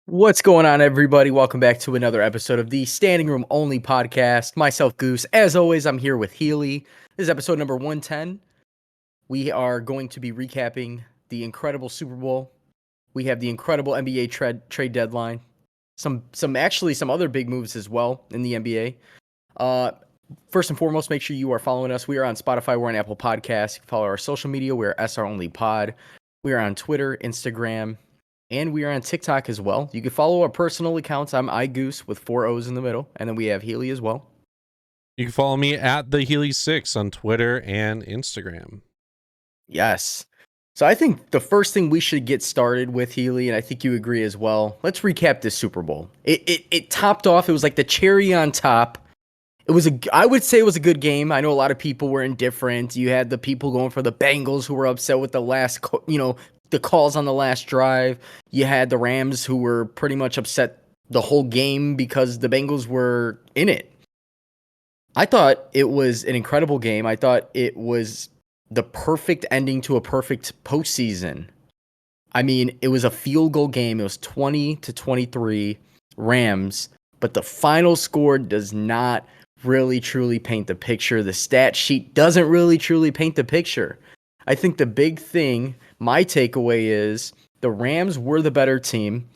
What's going on, everybody? Welcome back to another episode of the Standing Room Only podcast. Myself, Goose. As always, I'm here with Healy. This is episode number 110. We are going to be recapping the incredible Super Bowl. We have the incredible NBA trade deadline. Some other big moves as well in the NBA. First and foremost, make sure you are following us. We are on Spotify. We're on Apple Podcasts. You can follow our social media. We're SR Only Pod. We are on Twitter, Instagram, and we are on TikTok as well. You can follow our personal accounts. I'm iGoose with 4 O's in the middle. And then we have Healy as well. You can follow me at the Healy6 on Twitter and Instagram. Yes. So I think the first thing we should get started with, Healy, and I think you agree as well, let's recap this Super Bowl. It topped off. It was like the cherry on top. I would say it was a good game. I know a lot of people were indifferent. You had the people going for the Bengals who were upset with the the calls on the last drive. You had the Rams who were pretty much upset the whole game because the Bengals were in it. I thought it was an incredible game. I thought it was the perfect ending to a perfect postseason. I mean, it was a field goal game. It was 20-23 Rams, but the final score does not really truly paint the picture. The stat sheet doesn't really truly paint the picture. I think the big thing, my takeaway is the Rams were the better team.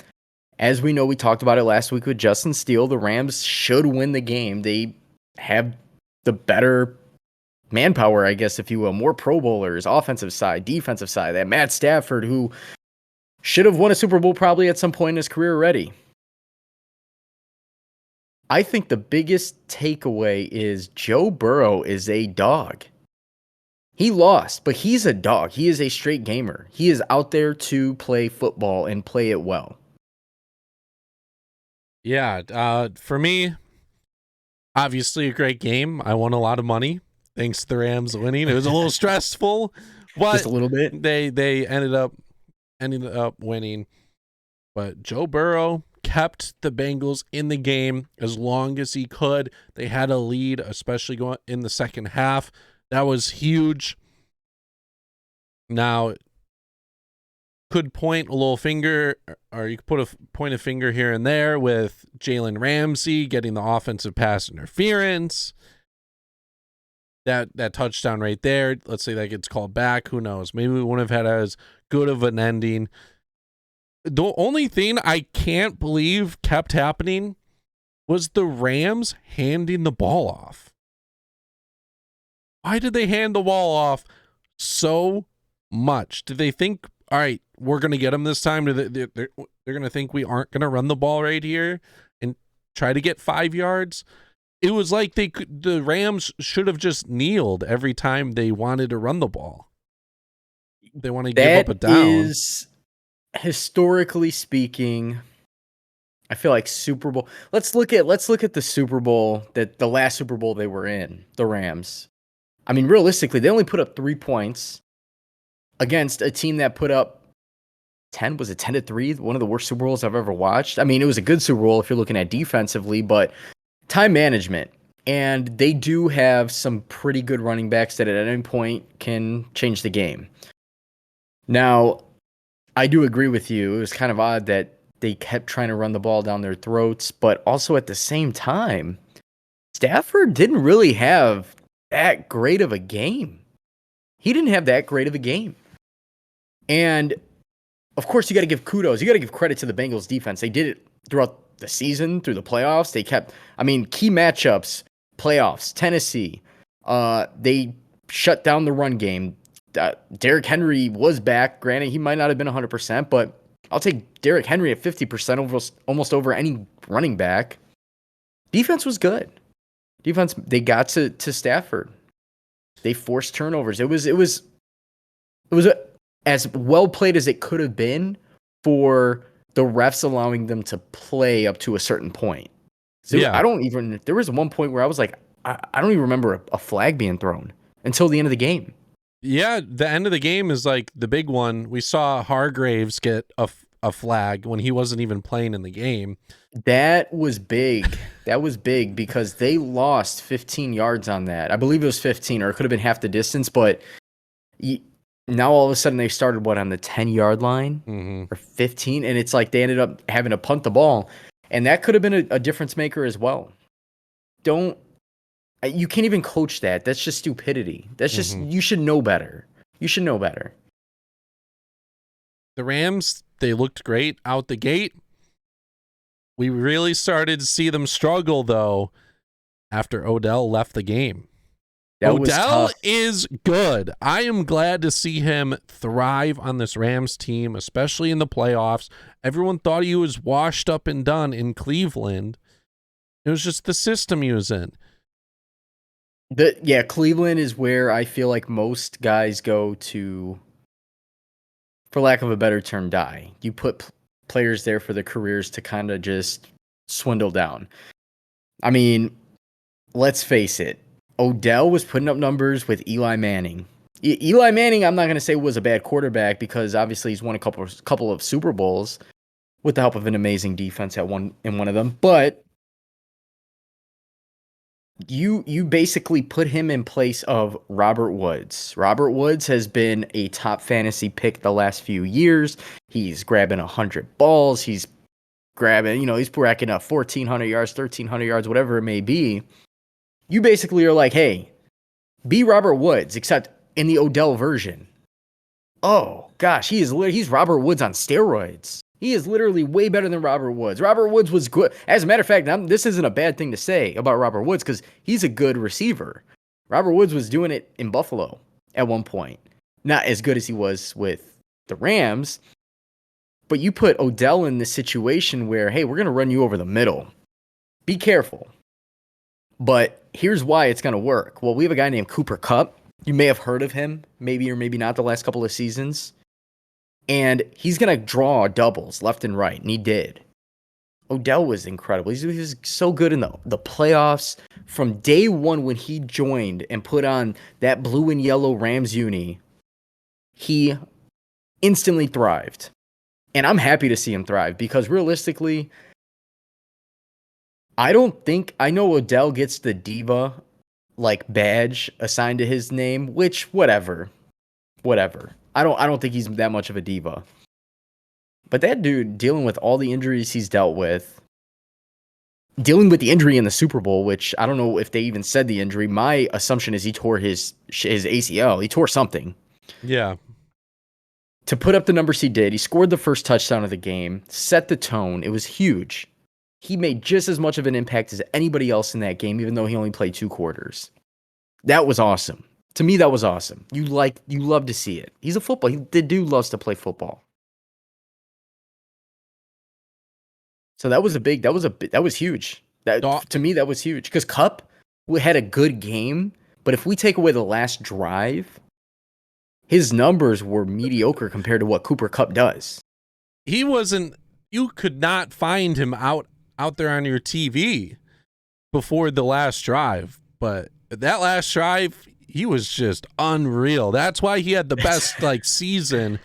As we know, we talked about it last week with Justin Steele. The Rams should win the game. They have the better manpower, I guess, if you will. More Pro Bowlers, offensive side, defensive side. That Matt Stafford, who should have won a Super Bowl probably at some point in his career already. I think the biggest takeaway is Joe Burrow is a dog. He lost, but he's a dog. He is a straight gamer. He is out there to play football and play it well. Yeah, for me, obviously a great game. I won a lot of money thanks to the Rams winning. It was a little stressful, but just a little bit. They ended up winning. But Joe Burrow kept the Bengals in the game as long as he could. They had a lead, especially going in the second half. That was huge. Now, could point a little finger, or you could point a finger here and there with Jalen Ramsey getting the offensive pass interference. That touchdown right there, let's say that gets called back. Who knows? Maybe we wouldn't have had as good of an ending. The only thing I can't believe kept happening was the Rams handing the ball off. Why did they hand the ball off so much? Did they think, all right, we're going to get them this time? They're going to think we aren't going to run the ball right here and try to get 5 yards? It was like the Rams should have just kneeled every time they wanted to run the ball. They want to give up a down. Is, historically speaking, I feel like Super Bowl. Let's look at the Super Bowl, that the last Super Bowl they were in, the Rams. I mean, realistically, they only put up 3 points against a team that put up 10. Was it 10-3? One of the worst Super Bowls I've ever watched. I mean, it was a good Super Bowl if you're looking at defensively, but time management. And they do have some pretty good running backs that at any point can change the game. Now, I do agree with you. It was kind of odd that they kept trying to run the ball down their throats, but also at the same time, Stafford didn't really have that great of a game. He didn't have that great of a game. And of course, you got to give kudos. You got to give credit to the Bengals defense. They did it throughout the season, through the playoffs. They kept, key matchups, playoffs, Tennessee. They shut down the run game. Derrick Henry was back. Granted, he might not have been 100%, but I'll take Derrick Henry at 50% almost over any running back. Defense was good. Defense, they got to Stafford. They forced turnovers. It was as well played as it could have been for the refs allowing them to play up to a certain point. So yeah. There was one point where I was like, I don't even remember a flag being thrown until the end of the game. Yeah, the end of the game is like the big one. We saw Hargraves get a flag when he wasn't even playing in the game. That was big. That was big because they lost 15 yards on that. I believe it was 15, or it could have been half the distance, but Now all of a sudden they started on the 10-yard line Mm-hmm. or 15, and it's like they ended up having to punt the ball, and that could have been a difference maker as well. You can't even coach that. That's just stupidity. That's just You should know better. You should know better. The Rams, they looked great out the gate. We really started to see them struggle, though, after Odell left the game. Odell is good. I am glad to see him thrive on this Rams team, especially in the playoffs. Everyone thought he was washed up and done in Cleveland. It was just the system he was in. Cleveland is where I feel like most guys go to, for lack of a better term, die. You put players there for their careers to kind of just swindle down. I mean, let's face it. Odell was putting up numbers with Eli Manning. Eli Manning, I'm not going to say was a bad quarterback because obviously he's won a couple of Super Bowls with the help of an amazing defense in one of them. But you basically put him in place of Robert Woods. Robert Woods has been a top fantasy pick the last few years. He's grabbing 100 balls. He's grabbing, he's racking up 1,400 yards, 1,300 yards, whatever it may be. You basically are like, hey, be Robert Woods, except in the Odell version. Oh, gosh, he's Robert Woods on steroids. He is literally way better than Robert Woods. Robert Woods was good. As a matter of fact, this isn't a bad thing to say about Robert Woods because he's a good receiver. Robert Woods was doing it in Buffalo at one point. Not as good as he was with the Rams, but you put Odell in this situation where, hey, we're going to run you over the middle. Be careful. But here's why it's going to work. Well, we have a guy named Cooper Kupp. You may have heard of him, maybe or maybe not the last couple of seasons. And he's going to draw doubles left and right, and he did. Odell was incredible. He was so good in the playoffs. From day one when he joined and put on that blue and yellow Rams uni, he instantly thrived. And I'm happy to see him thrive because realistically, I know Odell gets the diva badge assigned to his name, which whatever. I don't think he's that much of a diva. But that dude dealing with all the injuries he's dealt with, dealing with the injury in the Super Bowl, which I don't know if they even said the injury. My assumption is he tore his ACL. He tore something. Yeah. To put up the numbers he did, he scored the first touchdown of the game, set the tone. It was huge. He made just as much of an impact as anybody else in that game, even though he only played 2 quarters. That was awesome. To me, that was awesome. You love to see it. He's a football. The dude loves to play football. So that was huge. To me, that was huge because Kupp had a good game, but if we take away the last drive, his numbers were mediocre compared to what Cooper Kupp does. He wasn't. You could not find him out there on your TV before the last drive, but that last drive, he was just unreal. That's why he had the best season.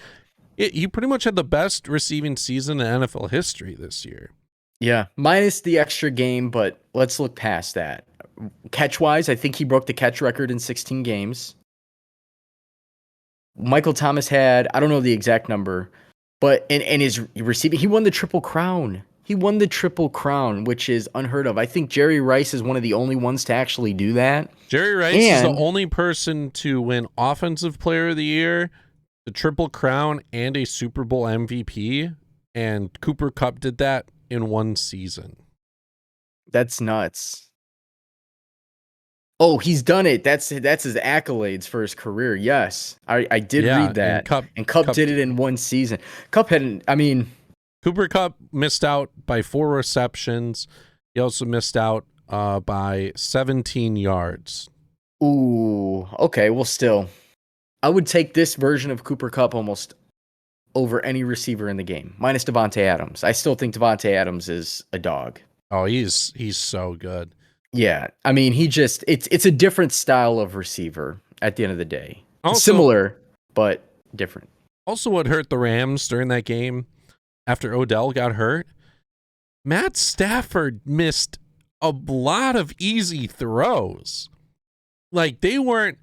He pretty much had the best receiving season in NFL history this year. Yeah, minus the extra game, but let's look past that. Catch-wise, I think he broke the catch record in 16 games. Michael Thomas had, I don't know the exact number, but in his receiving, he won the Triple Crown. Which is unheard of. I think Jerry Rice is one of the only ones to actually do that. Jerry Rice is the only person to win Offensive Player of the Year, the Triple Crown, and a Super Bowl MVP. And Cooper Kupp did that in one season. That's nuts. Oh, he's done it. That's his accolades for his career. Yes, I did read that. And Kupp did it in one season. Cooper Kupp missed out by 4 receptions. He also missed out by 17 yards. Ooh, okay. Well, still, I would take this version of Cooper Kupp almost over any receiver in the game, minus Devontae Adams. I still think Devontae Adams is a dog. Oh, he's so good. Yeah, I mean, it's a different style of receiver at the end of the day. Also, similar, but different. Also, what hurt the Rams during that game after Odell got hurt, Matt Stafford missed a lot of easy throws. They weren't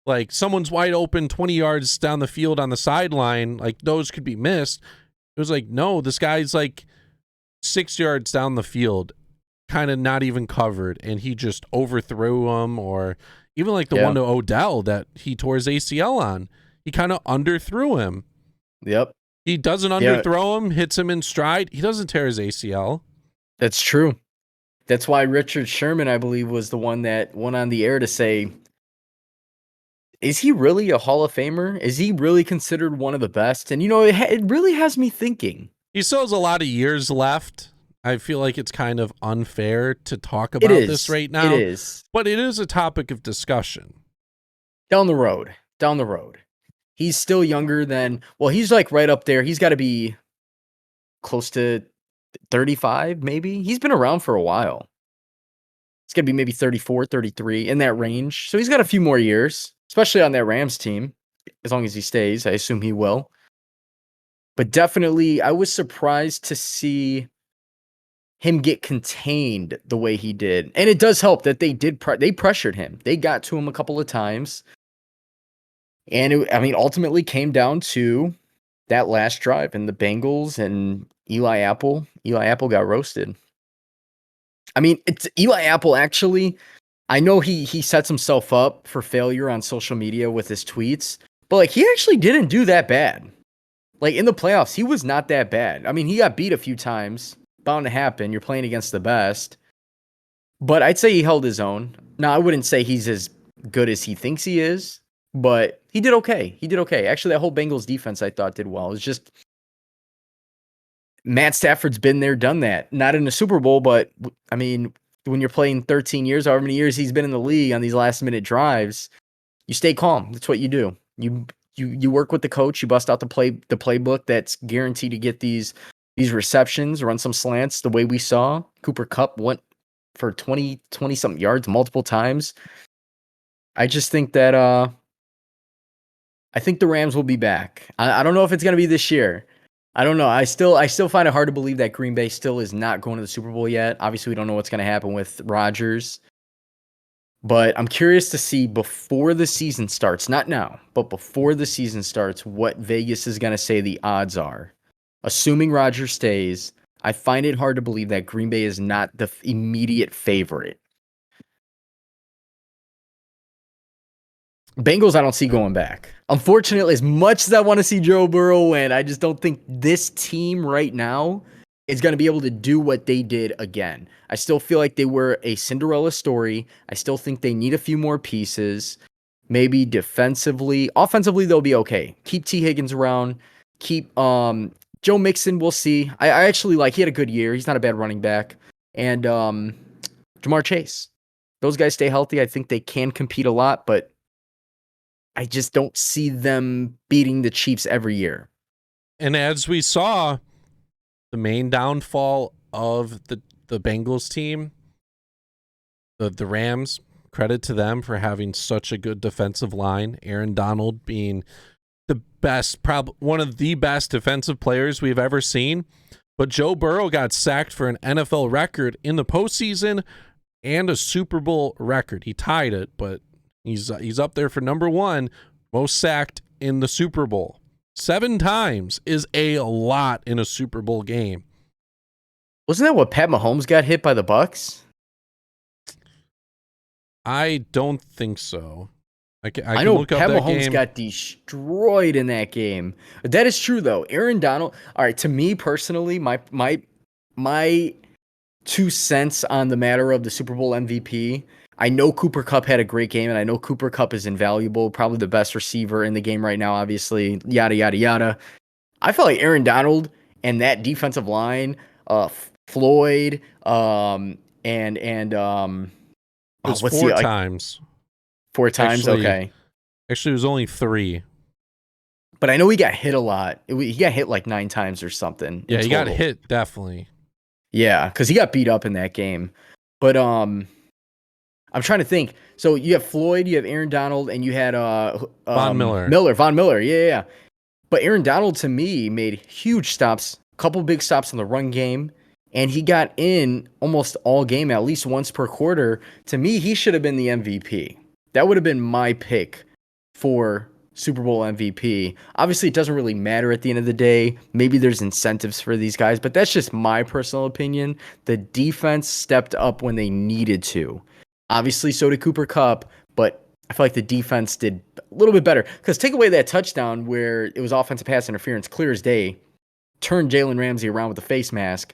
Like someone's wide open 20 yards down the field on the sideline, like those could be missed. It was like, no, this guy's like 6 yards down the field, kind of not even covered, and he just overthrew him. Or even like the one to Odell that he tore his ACL on, he kind of underthrew him. Yep. He doesn't underthrow him, hits him in stride. He doesn't tear his ACL. That's true. That's why Richard Sherman, I believe, was the one that went on the air to say, is he really a Hall of Famer? Is he really considered one of the best? And, it really has me thinking. He still has a lot of years left. I feel like it's kind of unfair to talk about this right now. It is. But it is a topic of discussion. Down the road. He's still younger than, he's like right up there. He's got to be close to 35, maybe. He's been around for a while. It's going to be maybe 34, 33, in that range. So he's got a few more years, especially on that Rams team, as long as he stays. I assume he will. But definitely, I was surprised to see him get contained the way he did. And it does help that they pressured him. They got to him a couple of times. And ultimately came down to that last drive, and the Bengals and Eli Apple. Eli Apple got roasted. It's Eli Apple, actually. I know he sets himself up for failure on social media with his tweets, but he actually didn't do that bad. In the playoffs, he was not that bad. He got beat a few times. Bound to happen. You're playing against the best. But I'd say he held his own. Now, I wouldn't say he's as good as he thinks he is, but he did okay. Actually, that whole Bengals defense, I thought, did well. It's just Matt Stafford's been there, done that. Not in the Super Bowl, but, when you're playing 13 years, however many years he's been in the league on these last-minute drives, you stay calm. That's what you do. You work with the coach. You bust out the playbook that's guaranteed to get these receptions, run some slants the way we saw. Cooper Kupp went for 20-something yards multiple times. I just think that I think the Rams will be back. I don't know if it's going to be this year. I don't know. I still find it hard to believe that Green Bay still is not going to the Super Bowl yet. Obviously, we don't know what's going to happen with Rodgers. But I'm curious to see before the season starts, not now, but before the season starts, what Vegas is going to say the odds are. Assuming Rodgers stays, I find it hard to believe that Green Bay is not the immediate favorite. Bengals, I don't see going back. Unfortunately, as much as I want to see Joe Burrow win, I just don't think this team right now is going to be able to do what they did again. I still feel like they were a Cinderella story. I still think they need a few more pieces. Maybe defensively. Offensively, they'll be okay. Keep T. Higgins around. Keep Joe Mixon, we'll see. I actually he had a good year. He's not a bad running back. And Jamar Chase. Those guys stay healthy. I think they can compete a lot, but I just don't see them beating the Chiefs every year. And as we saw, the main downfall of the Bengals team, the Rams, credit to them for having such a good defensive line. Aaron Donald being the best, probably one of the best defensive players we've ever seen. But Joe Burrow got sacked for an NFL record in the postseason and a Super Bowl record. He tied it, but he's up there for number one, most sacked in the Super Bowl. 7 times is a lot in a Super Bowl game. Wasn't that what Pat Mahomes got hit by the Bucs? I don't think so. I know Pat Mahomes got destroyed in that game. That is true, though. Aaron Donald. All right, to me personally, my 2 cents on the matter of the Super Bowl MVP. I know Cooper Kupp had a great game, and I know Cooper Kupp is invaluable, probably the best receiver in the game right now, obviously, yada, yada, yada. I felt like Aaron Donald and that defensive line, Floyd, it was 4 times. 4 times? Okay. Actually, it was only 3. But I know he got hit a lot. He got hit like 9 times or something. Yeah, he got hit, definitely. Yeah, because he got beat up in that game. But I'm trying to think. So you have Floyd, you have Aaron Donald, and you had Von Miller. Von Miller, yeah. But Aaron Donald, to me, made huge stops, a couple big stops in the run game, and he got in almost all game, at least once per quarter. To me, he should have been the MVP. That would have been my pick for Super Bowl MVP. Obviously, it doesn't really matter at the end of the day. Maybe there's incentives for these guys, but that's just my personal opinion. The defense stepped up when they needed to. Obviously, so did Cooper Kupp, but I feel like the defense did a little bit better. Because take away that touchdown where it was offensive pass interference, clear as day, turned Jalen Ramsey around with a face mask.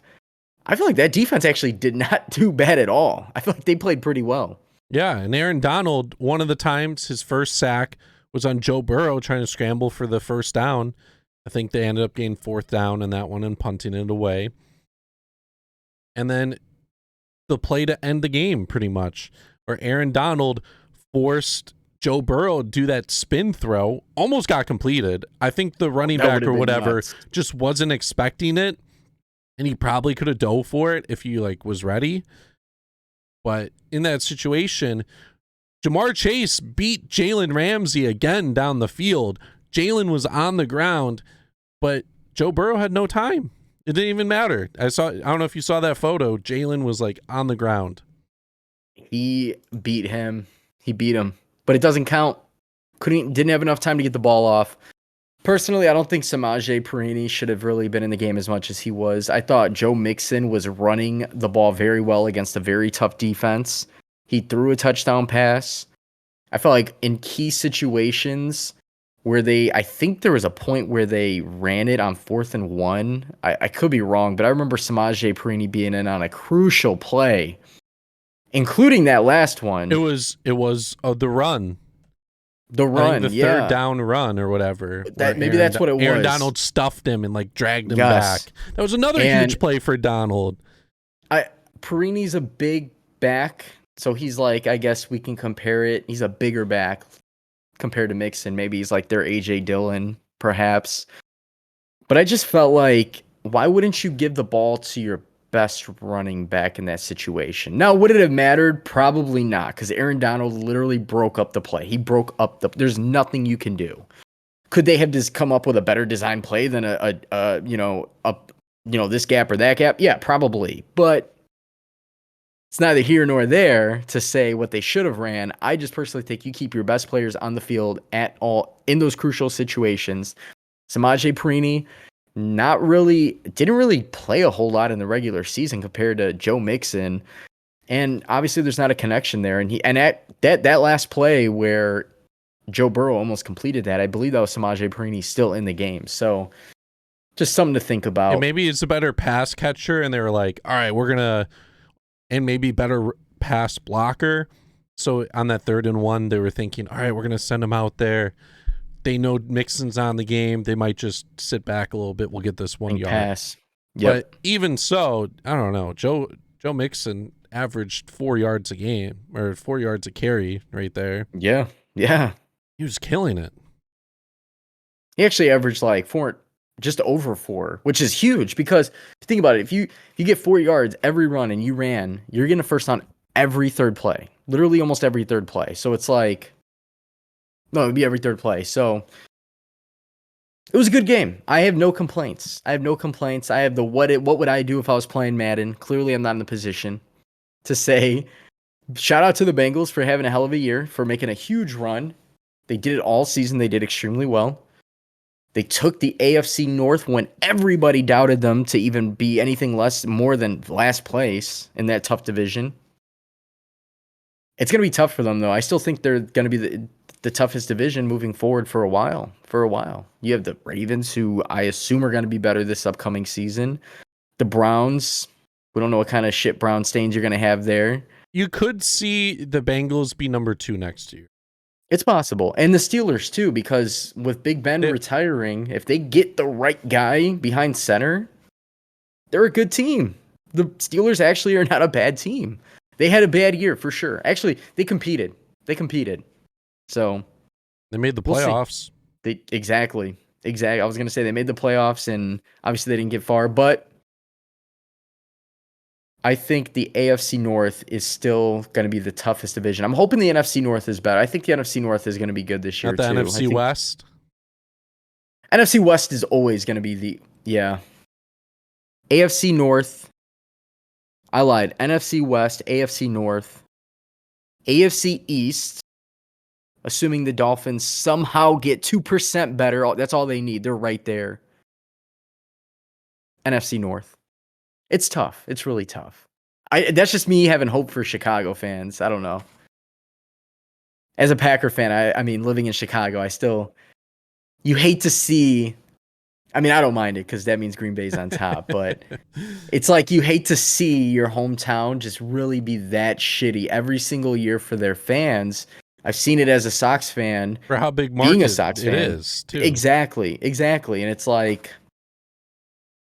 I feel like that defense actually did not do bad at all. I feel like they played pretty well. Yeah, and Aaron Donald, one of the times his first sack was on Joe Burrow trying to scramble for the first down. I think they ended up getting fourth down in that one and punting it away. And then the play to end the game, pretty much, where Aaron Donald forced Joe Burrow to do that spin throw, almost got completed. I think the running back or whatever just wasn't expecting it, and he probably could have dove for it if he was ready. But in that situation, Jamar Chase beat Jalen Ramsey again down the field. Jalen was on the ground, but Joe Burrow had no time. It didn't even matter. I don't know if you saw that photo. Jalen was on the ground. He beat him. He beat him, but it doesn't count. Didn't have enough time to get the ball off. Personally, I don't think Samaje Perine should have really been in the game as much as he was. I thought Joe Mixon was running the ball very well against a very tough defense. He threw a touchdown pass. I felt like in key situations where I think there was a point where they ran it on 4th and 1. I could be wrong, but I remember Samaje Perine being in on a crucial play, including that last one. It was the run. The run, the third down run or whatever. That's what it was. Aaron Donald stuffed him and dragged him back. That was another huge play for Donald. Perine's a big back, so he's I guess we can compare it. He's a bigger back compared to Mixon. Maybe he's their A.J. Dillon, perhaps. But I just felt why wouldn't you give the ball to your best running back in that situation? Now, would it have mattered? Probably not, because Aaron Donald literally broke up the play. He broke up there's nothing you can do. Could they have just come up with a better design play than this gap or that gap? Yeah, probably. But it's neither here nor there to say what they should have ran. I just personally think you keep your best players on the field at all in those crucial situations. Samaje Perine didn't really play a whole lot in the regular season compared to Joe Mixon. And obviously there's not a connection there. And that last play where Joe Burrow almost completed that, I believe that was Samaje Perine still in the game. So just something to think about. And maybe it's a better pass catcher, and they were all right, and maybe better pass blocker. So on that 3rd and 1, they were thinking, all right, we're going to send him out there. They know Mixon's on the game. They might just sit back a little bit. We'll get this 1 yard. Pass. Yep. But even so, I don't know. Joe Mixon averaged 4 yards a game, or 4 yards a carry right there. Yeah. Yeah. He was killing it. He actually averaged 4, just over 4, which is huge because think about it. If you get 4 yards every run and you ran, you're getting a first down every third play. Literally almost every third play. So it's no, it'd be every third play. So it was a good game. I have no complaints. I have the what would I do if I was playing Madden? Clearly, I'm not in the position to say shout out to the Bengals for having a hell of a year, for making a huge run. They did it all season. They did extremely well. They took the AFC North when everybody doubted them to even be anything more than last place in that tough division. It's going to be tough for them, though. I still think they're going to be the toughest division moving forward for a while. You have the Ravens, who I assume are going to be better this upcoming season. The Browns, we don't know what kind of shit Brown stains you're going to have there. You could see the Bengals be number 2 next year. It's possible. And the Steelers, too, because with Big Ben retiring, if they get the right guy behind center, they're a good team. The Steelers actually are not a bad team. They had a bad year, for sure. Actually, they competed. So they made the playoffs. Exactly. I was going to say they made the playoffs, and obviously they didn't get far, but I think the AFC North is still going to be the toughest division. I'm hoping the NFC North is better. I think the NFC North is going to be good this year, too. Not the NFC West? NFC West is always going to be AFC North. I lied. NFC West, AFC North, AFC East, assuming the Dolphins somehow get 2% better. That's all they need. They're right there. NFC North. It's tough. It's really tough. That's just me having hope for Chicago fans. I don't know. As a Packer fan, I mean, living in Chicago, you hate to see. I mean, I don't mind it because that means Green Bay's on top, but it's like you hate to see your hometown just really be that shitty every single year for their fans. I've seen it as a Sox fan. For how big being a market Sox it fan. is, too. Exactly. And it's like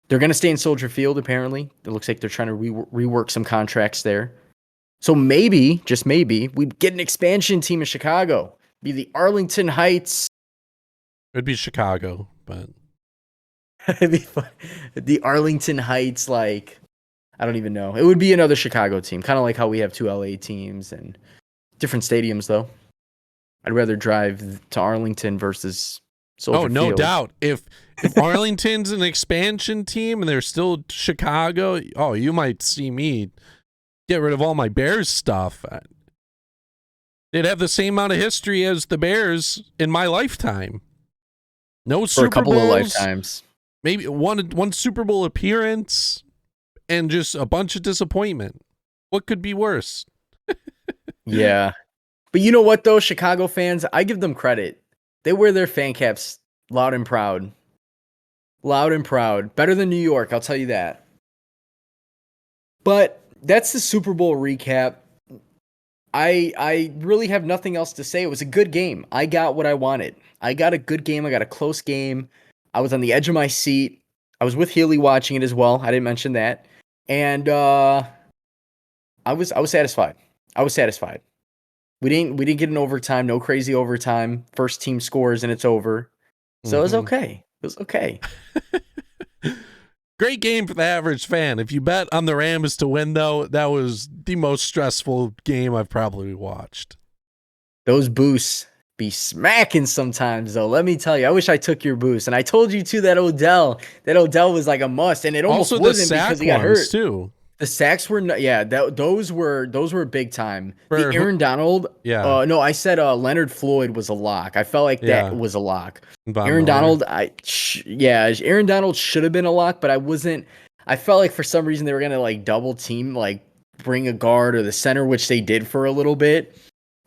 they're going to stay in Soldier Field, apparently. It looks like they're trying to rework some contracts there. So maybe, just maybe, we'd get an expansion team in Chicago. Be the Arlington Heights. It'd be Chicago, but... It'd be fun. The Arlington Heights, like, I don't even know. It would be another Chicago team, kind of like how we have 2 LA teams and different stadiums, though. I'd rather drive to Arlington versus Soldier Field. Oh, no doubt. If Arlington's an expansion team and they're still Chicago, oh, you might see me get rid of all my Bears stuff. They'd have the same amount of history as the Bears in my lifetime. No Super For a couple Bowls, of lifetimes. Maybe one Super Bowl appearance and just a bunch of disappointment. What could be worse? Yeah. But you know what, though? Chicago fans, I give them credit. They wear their fan caps loud and proud. Loud and proud. Better than New York, I'll tell you that. But that's the Super Bowl recap. I really have nothing else to say. It was a good game. I got what I wanted. I got a good game. I got a close game. I was on the edge of my seat. I was with Healy watching it as well. I didn't mention that. And I was satisfied. I was satisfied. We didn't get an overtime, no crazy overtime. First team scores and it's over. So it was okay. It was okay. Great game for the average fan. If you bet on the Rams to win, though, that was the most stressful game I've probably watched. Those boosts be smacking sometimes, though. Let me tell you, I wish I took your boost. And I told you, too, that Odell was like a must. And it almost also wasn't because he got hurt. Too. The sacks were those were big time. For the Aaron Donald, yeah. I said Leonard Floyd was a lock. I felt like that was a lock. Aaron Donald, Aaron Donald should have been a lock, but I wasn't. I felt like for some reason they were gonna like double team, like bring a guard or the center, which they did for a little bit,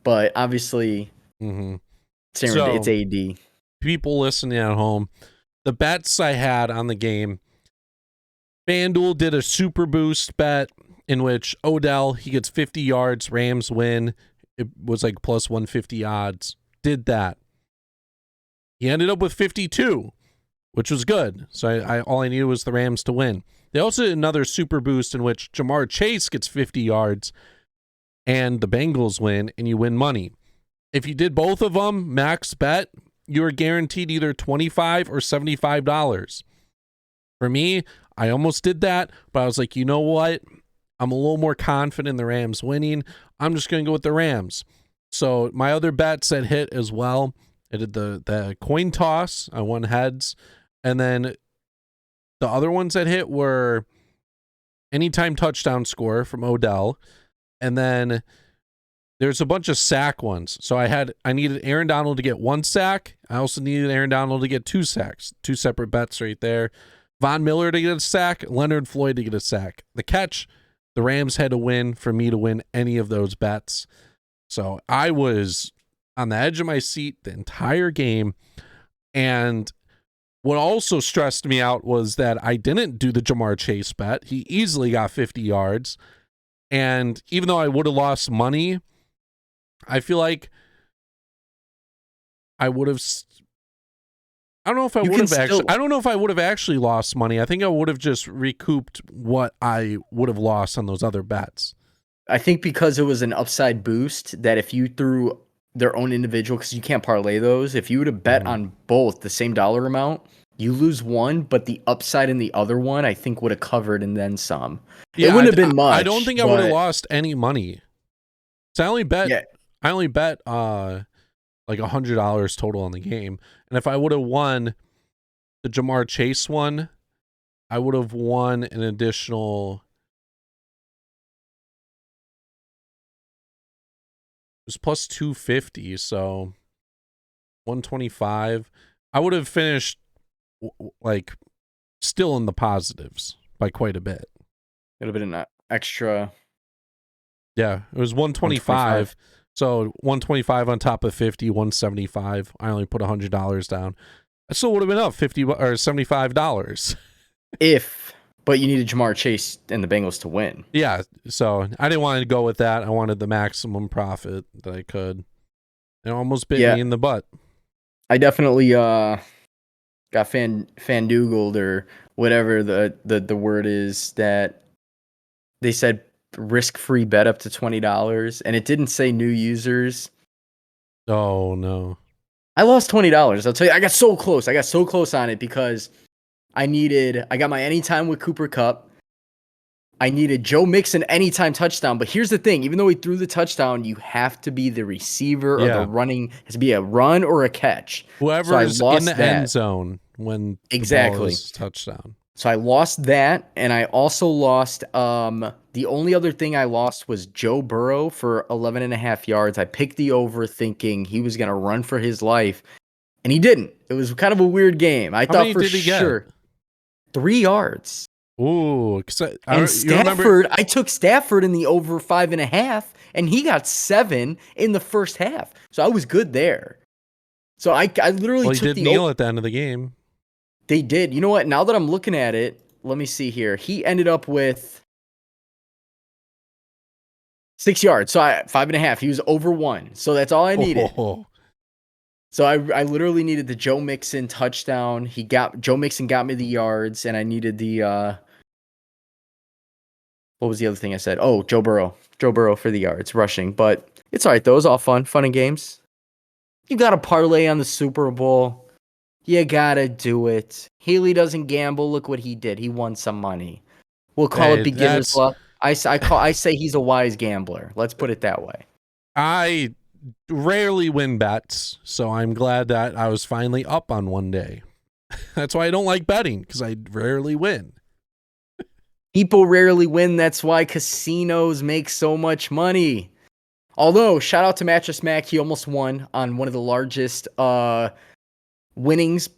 but obviously, it's AD. People listening at home, the bets I had on the game. FanDuel did a super boost bet in which Odell, he gets 50 yards, Rams win. It was like plus 150 odds. Did that. He ended up with 52, which was good. So all I needed was the Rams to win. They also did another super boost in which Jamar Chase gets 50 yards and the Bengals win and you win money. If you did both of them, max bet, you were guaranteed either $25 or $75. For me, I almost did that, but I was like, you know what? I'm a little more confident in the Rams winning. I'm just going to go with the Rams. So my other bets that hit as well, I did the coin toss. I won heads. And then the other ones that hit were anytime touchdown score from Odell. And then there's a bunch of sack ones. So I needed Aaron Donald to get 1 sack. I also needed Aaron Donald to get 2 sacks. 2 separate bets right there. Von Miller to get a sack, Leonard Floyd to get a sack. The catch, the Rams had to win for me to win any of those bets. So I was on the edge of my seat the entire game. And what also stressed me out was that I didn't do the Jamar Chase bet. He easily got 50 yards. And even though I would have lost money, I feel like I would have... I don't know if I would have actually lost money. I think I would have just recouped what I would have lost on those other bets. I think because it was an upside boost that if you threw their own individual, because you can't parlay those, if you would have bet on both the same dollar amount, you lose one, but the upside in the other one, I think would have covered and then some. Yeah, it wouldn't have been much. I don't think I would have lost any money. So I only bet like $100 total on the game. And if I would have won the Jamar Chase one, I would have won an additional was plus 250, so 125. I would have finished like still in the positives by quite a bit. It'll be an extra. Yeah, it was 125. So 125 on top of 50, 175. I only put $100 down. I still would have been up $50 or $75. But you needed Jamar Chase and the Bengals to win. Yeah, so I didn't want to go with that. I wanted the maximum profit that I could. It almost bit me in the butt. I definitely got fandoogled or whatever the word is that they said risk-free bet up to $20, and it didn't say new users. Oh no. I lost $20. I'll tell you, I got so close. I got so close on it because I got my anytime with Cooper Kupp. I needed Joe Mixon anytime touchdown. But here's the thing. Even though he threw the touchdown, you have to be the receiver or the running. It has to be a run or a catch. Whoever's in the end zone when the ball is touchdown. So I lost that, and I also lost the only other thing I lost was Joe Burrow for 11.5 yards. I picked the over thinking he was going to run for his life, and he didn't. It was kind of a weird game. I thought for sure 3 yards. Ooh, and Stafford, I took Stafford in the over 5.5, and he got 7 in the first half. So I was good there. So I literally took the kneel at the end of the game. They did. You know what? Now that I'm looking at it, let me see here. He ended up with 6 yards. So 5.5. He was over 1. So that's all I needed. So I literally needed the Joe Mixon touchdown. Joe Mixon got me the yards, and I needed the what was the other thing I said? Oh, Joe Burrow. Joe Burrow for the yards rushing. But it's all right though. It was all fun and games. You got to parlay on the Super Bowl. You gotta do it. Healy doesn't gamble. Look what he did. He won some money. We'll call it beginner's luck. I say he's a wise gambler. Let's put it that way. I rarely win bets, so I'm glad that I was finally up on one day. That's why I don't like betting, because I rarely win. People rarely win. That's why casinos make so much money. Although, shout out to Mattress Mac. He almost won on one of the largest winnings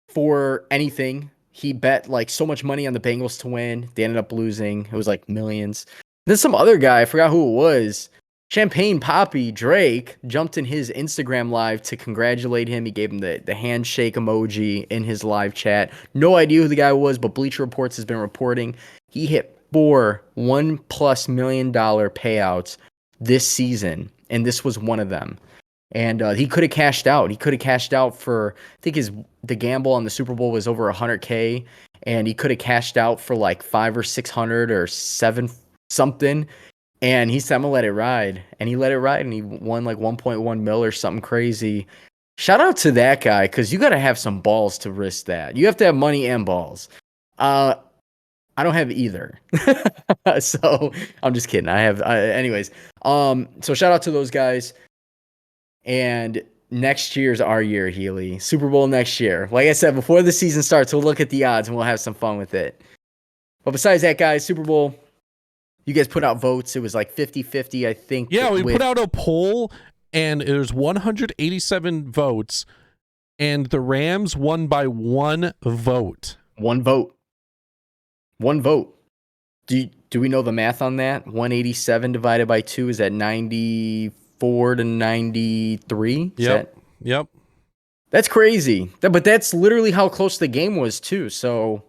for anything. He bet like so much money on the Bengals to win. They ended up losing. It was like millions. Then some other guy, I forgot who it was, Champagne Poppy Drake, jumped in his Instagram live to congratulate him. He gave him the handshake emoji in his live chat. No idea who the guy was, but Bleacher Reports has been reporting he hit 4 $1+ million payouts this season, and this was one of them. And he could have cashed out. He could have cashed out for, I think the gamble on the Super Bowl was over $100K, and he could have cashed out for like 500 or 600 or 7 something. And he said, I'm gonna let it ride. And he let it ride, and he won like 1.1 mil or something crazy. Shout out to that guy, because you got to have some balls to risk that. You have to have money and balls. I don't have either. So I'm just kidding. Anyways. So shout out to those guys. And next year's our year, Healy. Super Bowl next year. Like I said, before the season starts, we'll look at the odds and we'll have some fun with it. But besides that, guys, Super Bowl, you guys put out votes. It was like 50-50, I think. Yeah, we put out a poll, and it was 187 votes, and the Rams won by 1 vote. 1 vote. 1 vote. Do we know the math on that? 187 divided by 2 is at 94 to 93? Yep. That's crazy. But that's literally how close the game was, too. So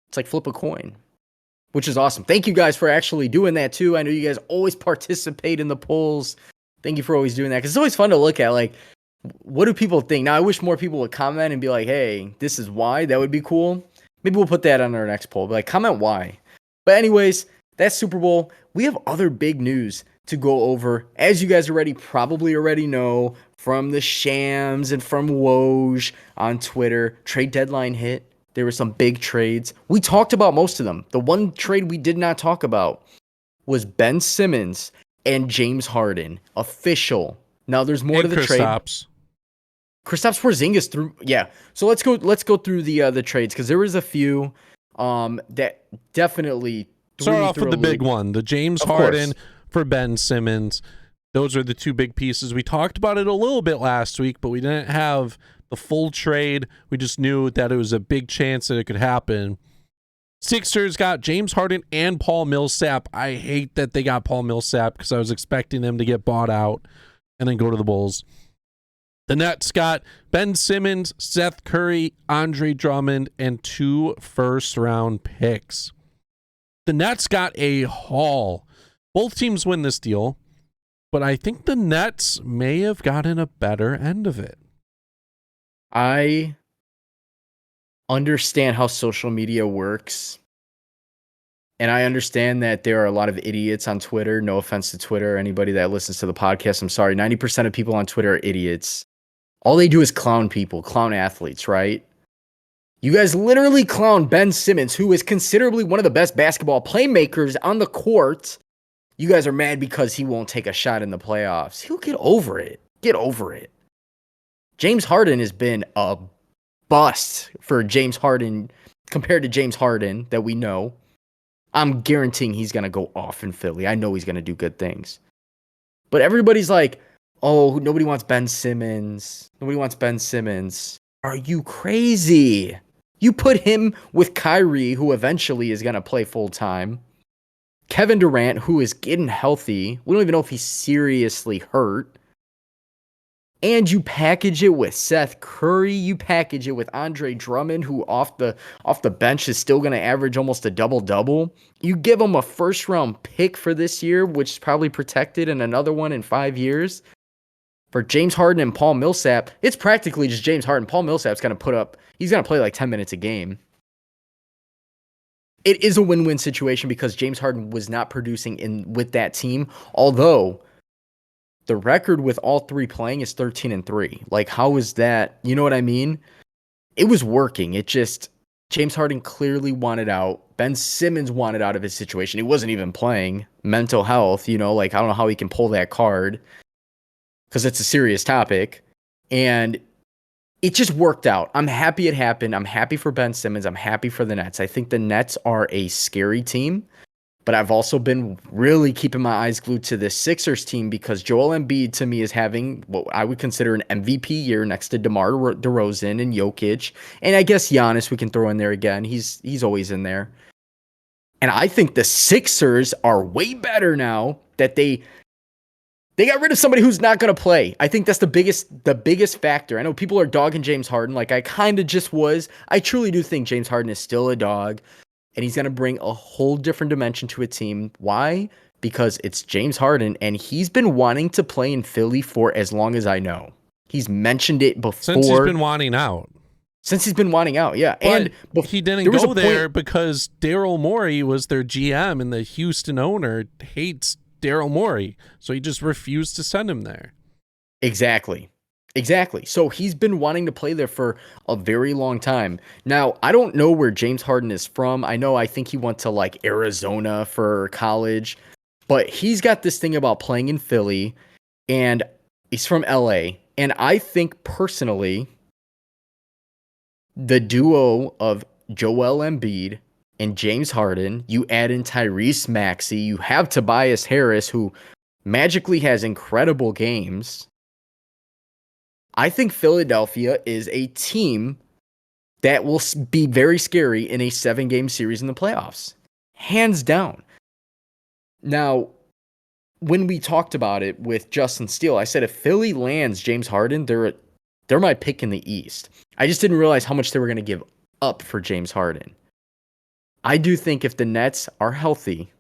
it's like flip a coin, which is awesome. Thank you guys for actually doing that, too. I know you guys always participate in the polls. Thank you for always doing that, because it's always fun to look at, like, what do people think? Now, I wish more people would comment and be like, hey, this is why. That would be cool. Maybe we'll put that on our next poll. But like, comment why. But anyways, that's Super Bowl. We have other big news to go over. As you guys probably already know, from the Shams and from Woj on Twitter, trade deadline hit. There were some big trades. We talked about most of them. The one trade we did not talk about was Ben Simmons and James Harden. Official. Now there's more to the trade. Kristaps Porzingis through, yeah. So let's go through the trades, because there was a few that definitely start off with the big one, the James Harden for Ben Simmons. Those are the two big pieces. We talked about it a little bit last week, but we didn't have the full trade. We just knew that it was a big chance that it could happen. Sixers got James Harden and Paul Millsap. I hate that they got Paul Millsap because I was expecting him to get bought out and then go to the Bulls. The Nets got Ben Simmons, Seth Curry, Andre Drummond, and 2 first-round picks. The Nets got a haul. Both teams win this deal, but I think the Nets may have gotten a better end of it. I understand how social media works. And I understand that there are a lot of idiots on Twitter. No offense to Twitter, anybody that listens to the podcast. I'm sorry. 90% of people on Twitter are idiots. All they do is clown people, clown athletes, right? You guys literally clown Ben Simmons, who is considerably one of the best basketball playmakers on the court. You guys are mad because he won't take a shot in the playoffs. He'll get over it. Get over it. James Harden has been a bust for James Harden compared to James Harden that we know. I'm guaranteeing he's going to go off in Philly. I know he's going to do good things. But everybody's like, oh, nobody wants Ben Simmons. Nobody wants Ben Simmons. Are you crazy? You put him with Kyrie, who eventually is going to play full-time. Kevin Durant, who is getting healthy. We don't even know if he's seriously hurt. And you package it with Seth Curry. You package it with Andre Drummond, who off the bench is still going to average almost a double-double. You give him a first-round pick for this year, which is probably protected, and another one in 5 years. For James Harden and Paul Millsap, it's practically just James Harden. Paul Millsap's going to he's going to play like 10 minutes a game. It is a win-win situation because James Harden was not producing with that team, although the record with all three playing is 13-3. Like, how is that? You know what I mean? It was working. It just, James Harden clearly wanted out. Ben Simmons wanted out of his situation. He wasn't even playing. Mental health, I don't know how he can pull that card because it's a serious topic. And it just worked out. I'm happy it happened. I'm happy for Ben Simmons. I'm happy for the Nets. I think the Nets are a scary team. But I've also been really keeping my eyes glued to this Sixers team because Joel Embiid, to me, is having what I would consider an MVP year next to DeMar DeRozan and Jokic. And I guess Giannis we can throw in there again. He's always in there. And I think the Sixers are way better now that they got rid of somebody who's not going to play. I think that's the biggest factor. I know people are dogging James Harden like I kind of just was. I truly do think James Harden is still a dog. And he's going to bring a whole different dimension to a team. Why? Because it's James Harden, and he's been wanting to play in Philly for as long as I know. He's mentioned it before. Since he's been wanting out. Yeah. But and he didn't go there because Daryl Morey was their GM, and the Houston owner hates Daryl Morey. So he just refused to send him there. Exactly. So he's been wanting to play there for a very long time. Now, I don't know where James Harden is from. I think he went to like Arizona for college, but he's got this thing about playing in Philly, and he's from LA. And I think personally, the duo of Joel Embiid and James Harden, you add in Tyrese Maxey, you have Tobias Harris, who magically has incredible games. I think Philadelphia is a team that will be very scary in a 7-game series in the playoffs. Hands down. Now, when we talked about it with Justin Steele, I said if Philly lands James Harden, they're my pick in the East. I just didn't realize how much they were going to give up for James Harden. I do think if the Nets are healthy,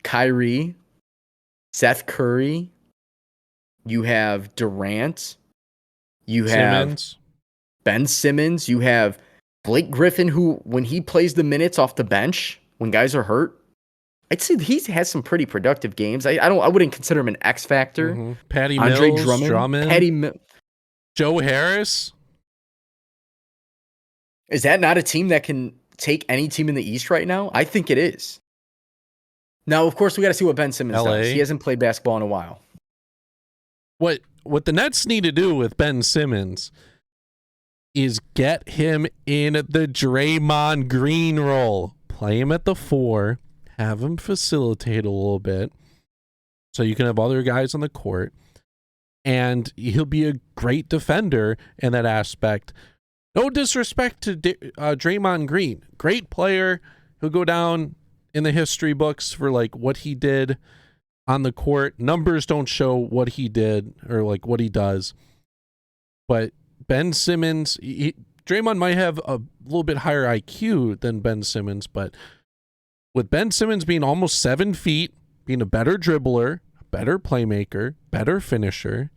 Kyrie, Seth Curry, you have Durant. You have Simmons. Ben Simmons. You have Blake Griffin, who, when he plays the minutes off the bench, when guys are hurt, I'd say he has some pretty productive games. I wouldn't consider him an X factor. Mm-hmm. Paddy Andre Mills, Drummond. Joe Harris. Is that not a team that can take any team in the East right now? I think it is. Now, of course, we got to see what Ben Simmons does. He hasn't played basketball in a while. What the Nets need to do with Ben Simmons is get him in the Draymond Green role. Play him at the 4, have him facilitate a little bit, so you can have other guys on the court, and he'll be a great defender in that aspect. No disrespect to Draymond Green. Great player. He'll go down in the history books for like what he did on the court. Numbers don't show what he did or like what he does. But Ben Simmons, Draymond might have a little bit higher IQ than Ben Simmons, but with Ben Simmons being almost 7 feet, being a better dribbler, a better playmaker, better finisher,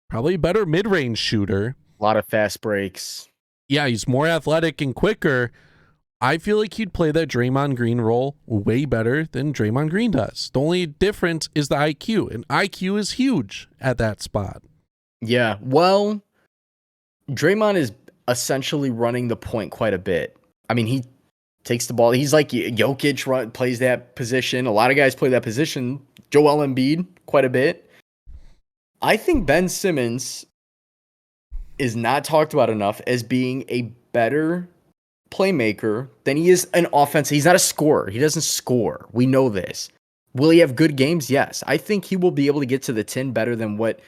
probably a better mid-range shooter. A lot of fast breaks. Yeah, he's more athletic and quicker. I feel like he'd play that Draymond Green role way better than Draymond Green does. The only difference is the IQ, and IQ is huge at that spot. Yeah, well, Draymond is essentially running the point quite a bit. I mean, he takes the ball. He's like Jokic plays that position. A lot of guys play that position. Joel Embiid quite a bit. I think Ben Simmons is not talked about enough as being a better playmaker than he is an offense. He's not a scorer. He doesn't score. We know this. Will he have good games? Yes. I think he will be able to get to the 10 better than what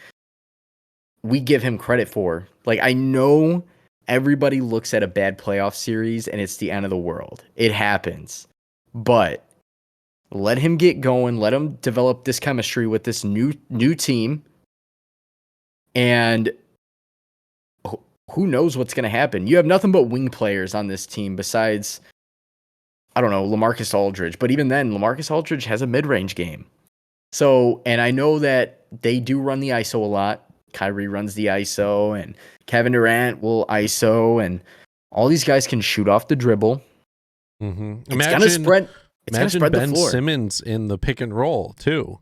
we give him credit for. Like, I know everybody looks at a bad playoff series and it's the end of the world. It happens. But let him get going. Let him develop this chemistry with this new team. And who knows what's going to happen? You have nothing but wing players on this team besides, I don't know, LaMarcus Aldridge. But even then, LaMarcus Aldridge has a mid-range game. So, and I know that they do run the ISO a lot. Kyrie runs the ISO, and Kevin Durant will ISO, and all these guys can shoot off the dribble. Mm-hmm. It's going to spread. Imagine spread Ben the floor. Simmons in the pick and roll too.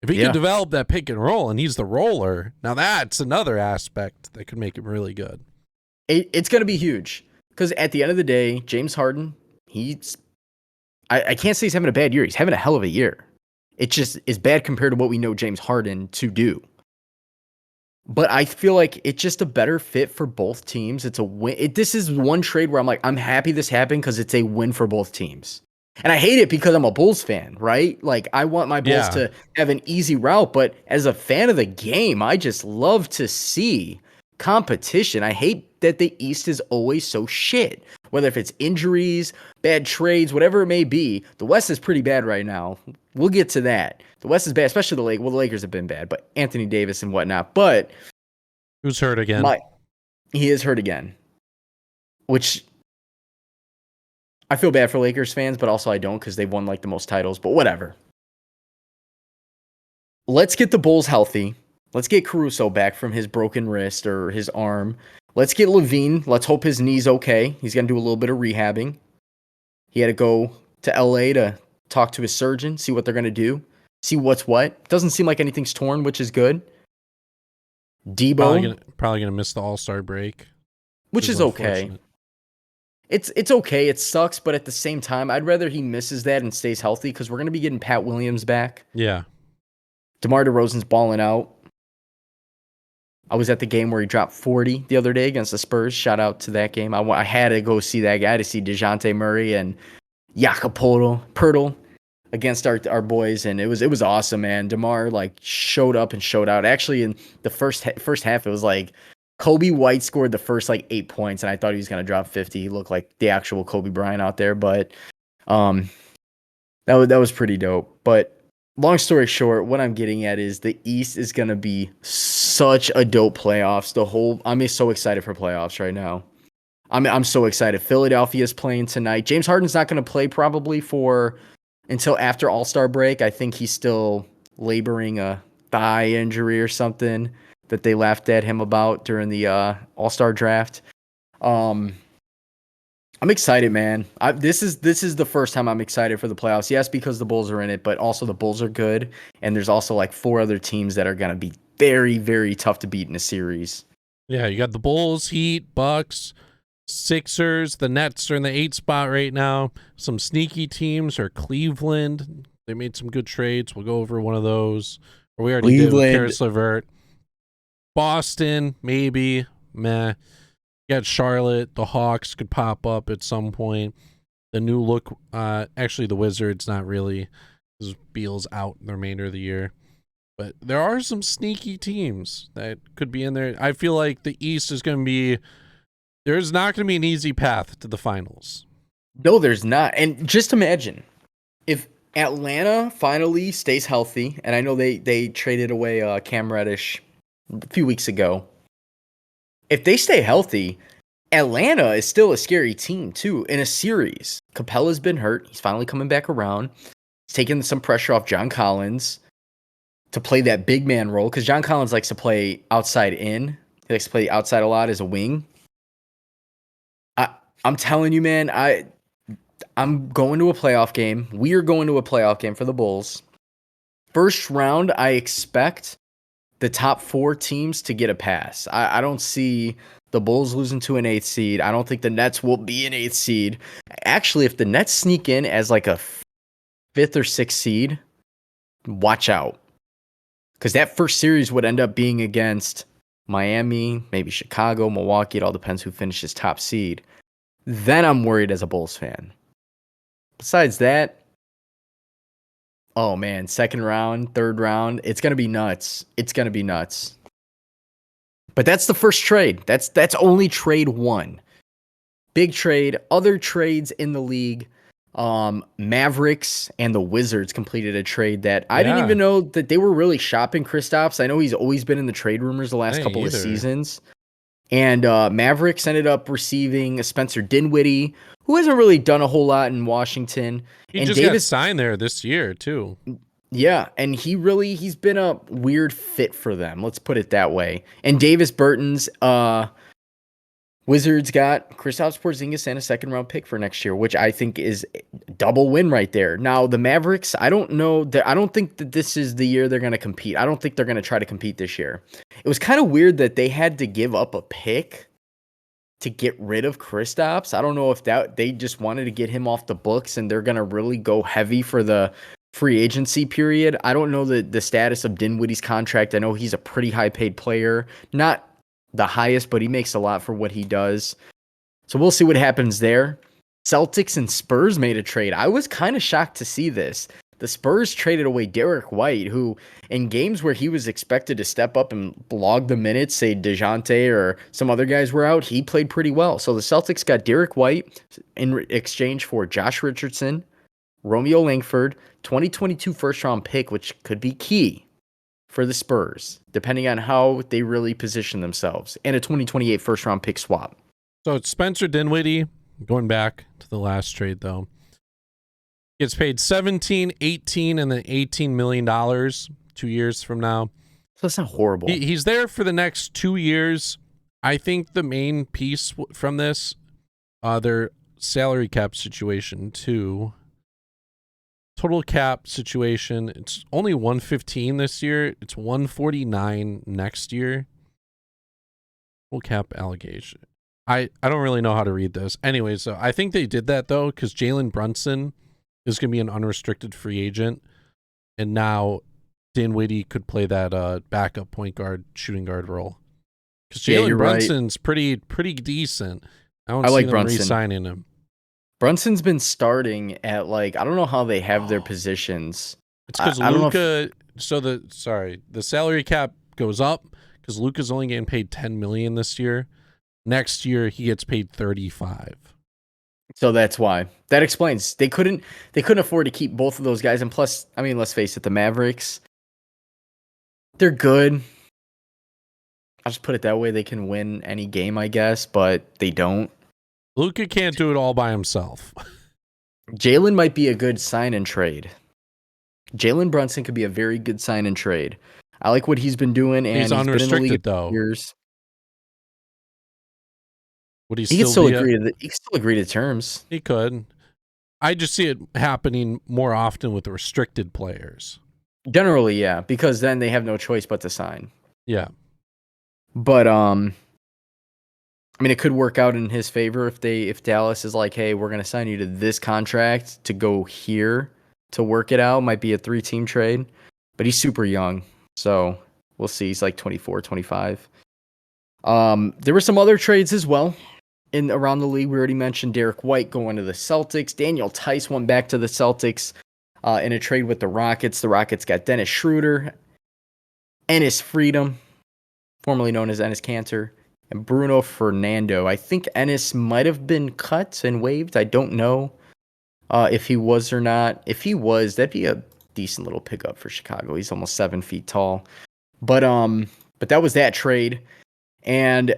If he could develop that pick and roll and he's the roller, now that's another aspect that could make him really good. It's going to be huge because at the end of the day, James Harden, I can't say he's having a bad year. He's having a hell of a year. It just is bad compared to what we know James Harden to do. But I feel like it's just a better fit for both teams. It's a win. This is one trade where I'm like, I'm happy this happened because it's a win for both teams. And I hate it because I'm a Bulls fan, right? Like, I want my Bulls to have an easy route, but as a fan of the game, I just love to see competition. I hate that the East is always so shit. Whether if it's injuries, bad trades, whatever it may be, the West is pretty bad right now. We'll get to that. The West is bad, especially the Lakers. Well, the Lakers have been bad, but Anthony Davis and whatnot. But who's hurt again? He is hurt again, which I feel bad for Lakers fans, but also I don't because they've won like the most titles, but whatever. Let's get the Bulls healthy. Let's get Caruso back from his broken wrist or his arm. Let's get Levine. Let's hope his knee's okay. He's going to do a little bit of rehabbing. He had to go to LA to talk to his surgeon, see what they're going to do, see what's what. Doesn't seem like anything's torn, which is good. Debo. Probably going to miss the All-Star break. Which is okay. It's okay. It sucks, but at the same time, I'd rather he misses that and stays healthy because we're going to be getting Pat Williams back. Yeah. DeMar DeRozan's balling out. I was at the game where he dropped 40 the other day against the Spurs. Shout out to that game. I had to go see that guy to see DeJounte Murray and Jakob Poeltl against our boys, and it was awesome, man. DeMar like showed up and showed out. Actually, in the first half, it was like Kobe White scored the first like 8 points, and I thought he was gonna drop 50. He looked like the actual Kobe Bryant out there, but that was pretty dope. But long story short, what I'm getting at is the East is gonna be such a dope playoffs. I'm so excited for playoffs right now. I'm so excited. Philadelphia's playing tonight. James Harden's not gonna play probably until after All-Star break. I think he's still laboring a thigh injury or something that they laughed at him about during the All-Star draft. I'm excited, man. This is the first time I'm excited for the playoffs. Yes, because the Bulls are in it, but also the Bulls are good, and there's also like 4 other teams that are going to be very, very tough to beat in a series. Yeah, you got the Bulls, Heat, Bucks, Sixers. The Nets are in the 8th spot right now. Some sneaky teams are Cleveland. They made some good trades. We'll go over one of those. Or we already did with Karis LeVert. Boston, maybe. Meh. You got Charlotte. The Hawks could pop up at some point. The new look. Actually, the Wizards, not really. Because Beal's out the remainder of the year. but there are some sneaky teams that could be in there. I feel like the East is going to be, there's not going to be an easy path to the finals. No, there's not. And just imagine if Atlanta finally stays healthy, and I know they traded away Cam Reddish a few weeks ago. If they stay healthy, Atlanta is still a scary team too in a series. Capella's been hurt. He's finally coming back around. He's taking some pressure off John Collins to play that big man role because John Collins likes to play outside in. He likes to play outside a lot as a wing. I'm telling you, man, I'm going to a playoff game. We are going to a playoff game for the Bulls. First round, I expect the top 4 teams to get a pass. I don't see the Bulls losing to an 8th seed. I don't think the Nets will be an 8th seed. Actually, if the Nets sneak in as like a 5th or 6th seed, watch out. Because that first series would end up being against Miami, maybe Chicago, Milwaukee. It all depends who finishes top seed. Then I'm worried as a Bulls fan. Besides that, oh man, second round, third round, it's going to be nuts. It's going to be nuts. But that's the first trade. That's only trade 1. Big trade. Other trades in the league. Mavericks and the Wizards completed a trade that I didn't even know that they were really shopping Kristaps. I know he's always been in the trade rumors the last couple of seasons. And Mavericks ended up receiving Spencer Dinwiddie, who hasn't really done a whole lot in Washington. He and just Davis got signed there this year, too. Yeah, and he's been a weird fit for them. Let's put it that way. And Davis Bertans, Wizards got Kristaps Porzingis and a second-round pick for next year, which I think is a double win right there. Now, the Mavericks, I don't know. I don't think that this is the year they're going to compete. I don't think they're going to try to compete this year. It was kind of weird that they had to give up a pick to get rid of Kristaps. I don't know if they just wanted to get him off the books and they're going to really go heavy for the free agency period. I don't know the status of Dinwiddie's contract. I know he's a pretty high-paid player. Not the highest, but he makes a lot for what he does. So we'll see what happens there. Celtics and Spurs made a trade. I was kind of shocked to see this. The Spurs traded away Derek White, who in games where he was expected to step up and log the minutes, say DeJounte or some other guys were out, he played pretty well. So the Celtics got Derek White in exchange for Josh Richardson, Romeo Langford, 2022 first-round pick, which could be key for the Spurs, depending on how they really position themselves, and a 2028 first-round pick swap. So it's Spencer Dinwiddie, going back to the last trade, though. Gets paid 17, 18, and then $18 million 2 years from now. So that's not horrible. He's there for the next 2 years. I think the main piece from this, their salary cap situation, too. Total cap situation, it's only 115 this year. It's 149 next year. Full cap allocation. I don't really know how to read this. Anyway, so I think they did that, though, because Jalen Brunson is going to be an unrestricted free agent. And now Dinwiddie could play that backup point guard, shooting guard role. Because Jalen Brunson's pretty decent. I don't see them re-signing him. Brunson's been starting at I don't know how they have their positions. It's because Luka. The salary cap goes up because Luka's only getting paid $10 million this year. Next year he gets paid $35. So that's why. That explains. They couldn't afford to keep both of those guys. And plus, I mean, let's face it, the Mavericks, they're good. I'll just put it that way. They can win any game, I guess, but they don't. Luka can't do it all by himself. Jalen might be a good sign and trade. Jalen Brunson could be a very good sign and trade. I like what he's been doing, and he's unrestricted, been in the league though. Years. Would he can still agree to terms. He could. I just see it happening more often with restricted players. Generally, yeah, because then they have no choice but to sign. Yeah. But I mean, it could work out in his favor if Dallas is like, hey, we're going to sign you to this contract to go here to work it out. Might be a 3-team trade, but he's super young, so we'll see. He's like 24, 25. There were some other trades as well around the league. We already mentioned Derek White going to the Celtics. Daniel Tice went back to the Celtics in a trade with the Rockets. The Rockets got Dennis Schroeder. Ennis Freedom, formerly known as Ennis Cantor, and Bruno Fernando. I think Ennis might have been cut and waived. I don't know if he was or not. If he was, that'd be a decent little pickup for Chicago. He's almost 7 feet tall. But that was that trade. And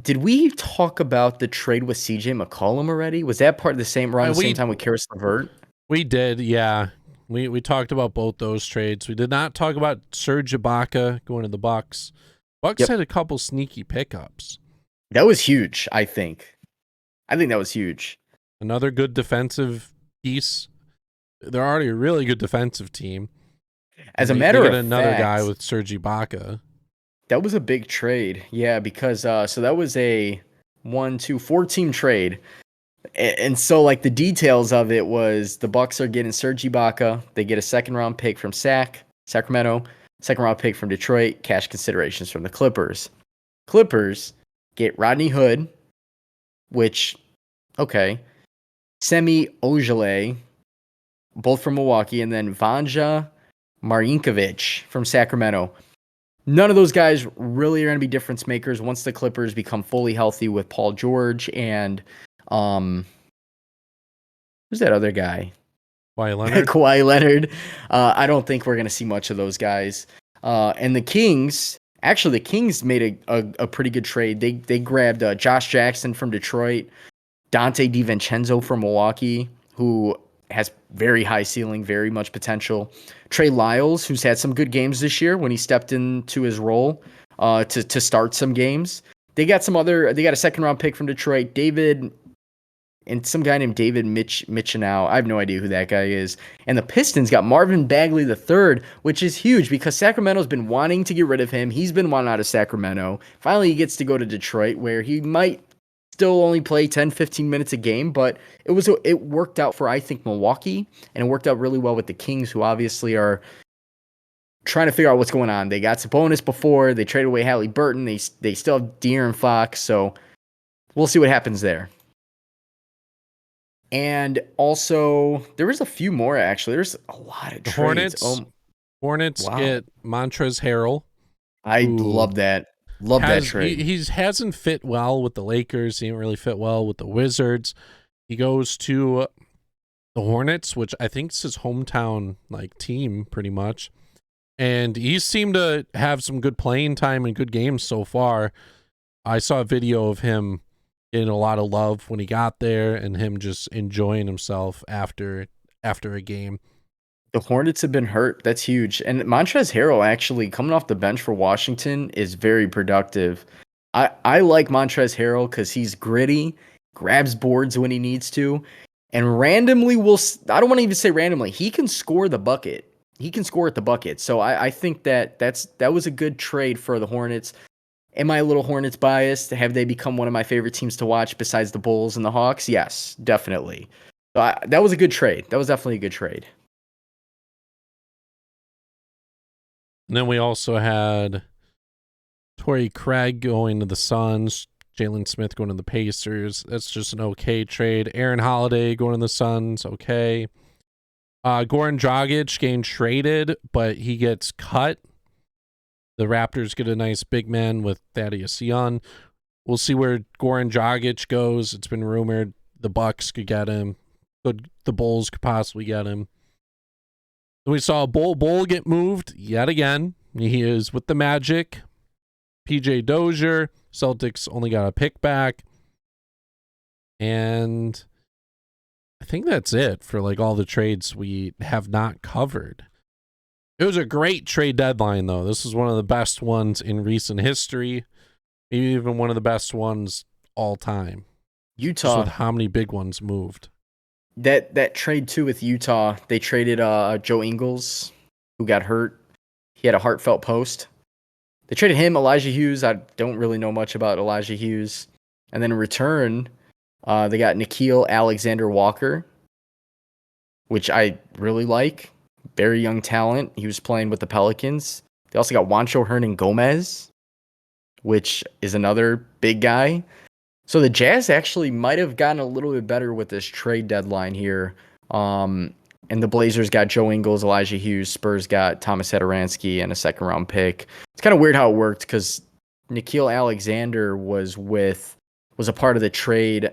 did we talk about the trade with CJ McCollum already? Was that part of the same around the same time with Karis LeVert? We did, yeah. We talked about both those trades. We did not talk about Serge Ibaka going to the Bucks. Bucks had a couple sneaky pickups. That was huge, I think. I think that was huge. Another good defensive piece. They're already a really good defensive team. As a matter of fact, another guy with Serge Ibaka. That was a big trade. Yeah, because so that was a 4-team trade. And so like the details of it was the Bucks are getting Serge Ibaka. They get a second-round pick from Sacramento, second-round pick from Detroit, cash considerations from the Clippers. Clippers get Rodney Hood, which, okay, Semi Ojeleye, both from Milwaukee, and then Vanja Marinkovic from Sacramento. None of those guys really are going to be difference makers once the Clippers become fully healthy with Paul George and who's that other guy? Kawhi Leonard. Kawhi Leonard. I don't think we're going to see much of those guys. And the Kings made a pretty good trade. They grabbed Josh Jackson from Detroit, Dante DiVincenzo from Milwaukee, who has very high ceiling, very much potential. Trey Lyles, who's had some good games this year when he stepped into his role to start some games. They got a second round pick from Detroit, David, and some guy named David Michinow. I have no idea who that guy is. And the Pistons got Marvin Bagley III, which is huge because Sacramento's been wanting to get rid of him. He's been wanting out of Sacramento. Finally, he gets to go to Detroit, where he might still only play 10, 15 minutes a game, but it worked out for, I think, Milwaukee, and it worked out really well with the Kings, who obviously are trying to figure out what's going on. They got Sabonis before. They traded away Halliburton. They still have De'Aaron Fox, so we'll see what happens there. And also, there was a few more, actually. There's a lot of trades. Hornets get Montrezl Harrell. I love that. Love that trade. He hasn't fit well with the Lakers. He didn't really fit well with the Wizards. He goes to the Hornets, which I think is his hometown team pretty much. And he seemed to have some good playing time and good games so far. I saw a video of him getting a lot of love when he got there and him just enjoying himself after a game. The Hornets have been hurt. That's huge. And Montrezl Harrell, actually, coming off the bench for Washington, is very productive. I like Montrezl Harrell because he's gritty, grabs boards when he needs to, and randomly I don't want to even say randomly, he can score the bucket. He can score at the bucket. So I think that was a good trade for the Hornets. Am I a little Hornets biased? Have they become one of my favorite teams to watch besides the Bulls and the Hawks? Yes, definitely. So that was a good trade. That was definitely a good trade. And then we also had Torrey Craig going to the Suns, Jalen Smith going to the Pacers. That's just an okay trade. Aaron Holiday going to the Suns, okay. Goran Dragic getting traded, but he gets cut. The Raptors get a nice big man with Thaddeus Young. We'll see where Goran Dragic goes. It's been rumored the Bucks could get him. The Bulls could possibly get him. Then we saw Bull get moved yet again. He is with the Magic. PJ Dozier. Celtics only got a pick back. And I think that's it for all the trades we have not covered. It was a great trade deadline, though. This is one of the best ones in recent history. Maybe even one of the best ones all time. Utah. Just with how many big ones moved. That trade, too, with Utah, they traded Joe Ingles, who got hurt. He had a heartfelt post. They traded him, Elijah Hughes. I don't really know much about Elijah Hughes. And then in return, they got Nickeil Alexander-Walker, which I really like. Very young talent. He was playing with the Pelicans. They also got Juancho Hernan-Gomez, which is another big guy. So the Jazz actually might have gotten a little bit better with this trade deadline here. And the Blazers got Joe Ingles, Elijah Hughes. Spurs got Thomas Satoransky and a second-round pick. It's kind of weird how it worked because Nickeil Alexander was a part of the trade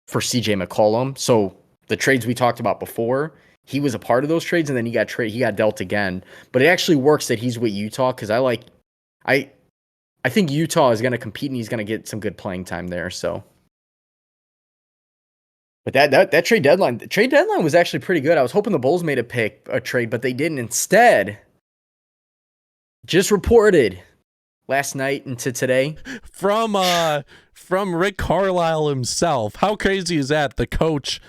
for CJ McCollum. So the trades we talked about before, he was a part of those trades, and then he got dealt again. But it actually works that he's with Utah because I think Utah is going to compete and he's going to get some good playing time there. So. But that trade deadline was actually pretty good. I was hoping the Bulls made a trade, but they didn't. Instead, just reported last night into today from Rick Carlisle himself. How crazy is that? The coach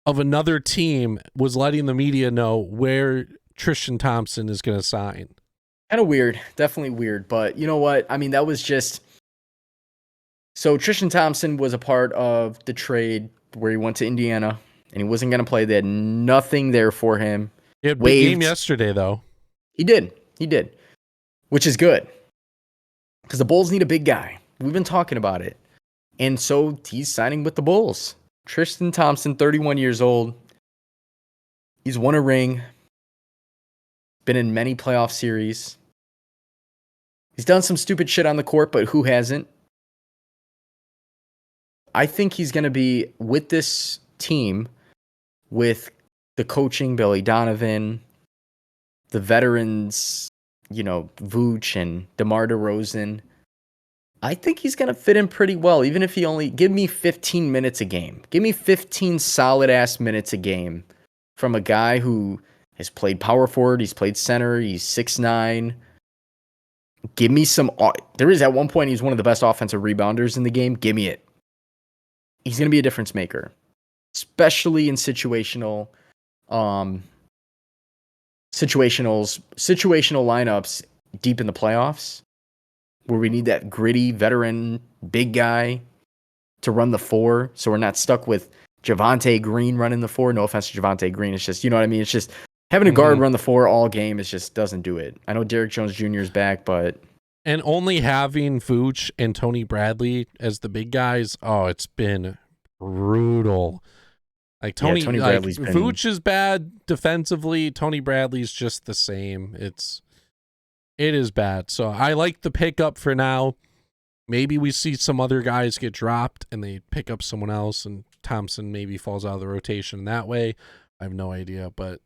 of another team was letting the media know where Tristan Thompson is going to sign. Kind of weird, definitely weird. But you know what? I mean, that was just so Tristan Thompson was a part of the trade where he went to Indiana, and he wasn't going to play. They had nothing there for him. He had a big game yesterday, though. He did, which is good because the Bulls need a big guy. We've been talking about it. And so he's signing with the Bulls. Tristan Thompson, 31 years old. He's won a ring, been in many playoff series. He's done some stupid shit on the court, but who hasn't? I think he's going to be with this team, with the coaching, Billy Donovan, the veterans, Vooch and DeMar DeRozan. I think he's going to fit in pretty well, even if he only give me 15 minutes a game. Give me 15 solid-ass minutes a game from a guy who has played power forward, he's played center, he's 6'9". Give me some. There is at one point he's one of the best offensive rebounders in the game. Give me it. He's going to be a difference maker, especially in situational lineups deep in the playoffs where we need that gritty veteran big guy to run the four. So we're not stuck with Javonte Green running the four. No offense to Javonte Green. It's just, you know what I mean? It's just having a guard run the four all game. It just doesn't do it. I know Derrick Jones Jr. is back, but. And only having Vooch and Tony Bradley as the big guys, it's been brutal. Like Tony Bradley's Vooch is bad defensively. Tony Bradley's just the same. It is bad. So I like the pickup for now. Maybe we see some other guys get dropped and they pick up someone else, and Thompson maybe falls out of the rotation that way. I have no idea, but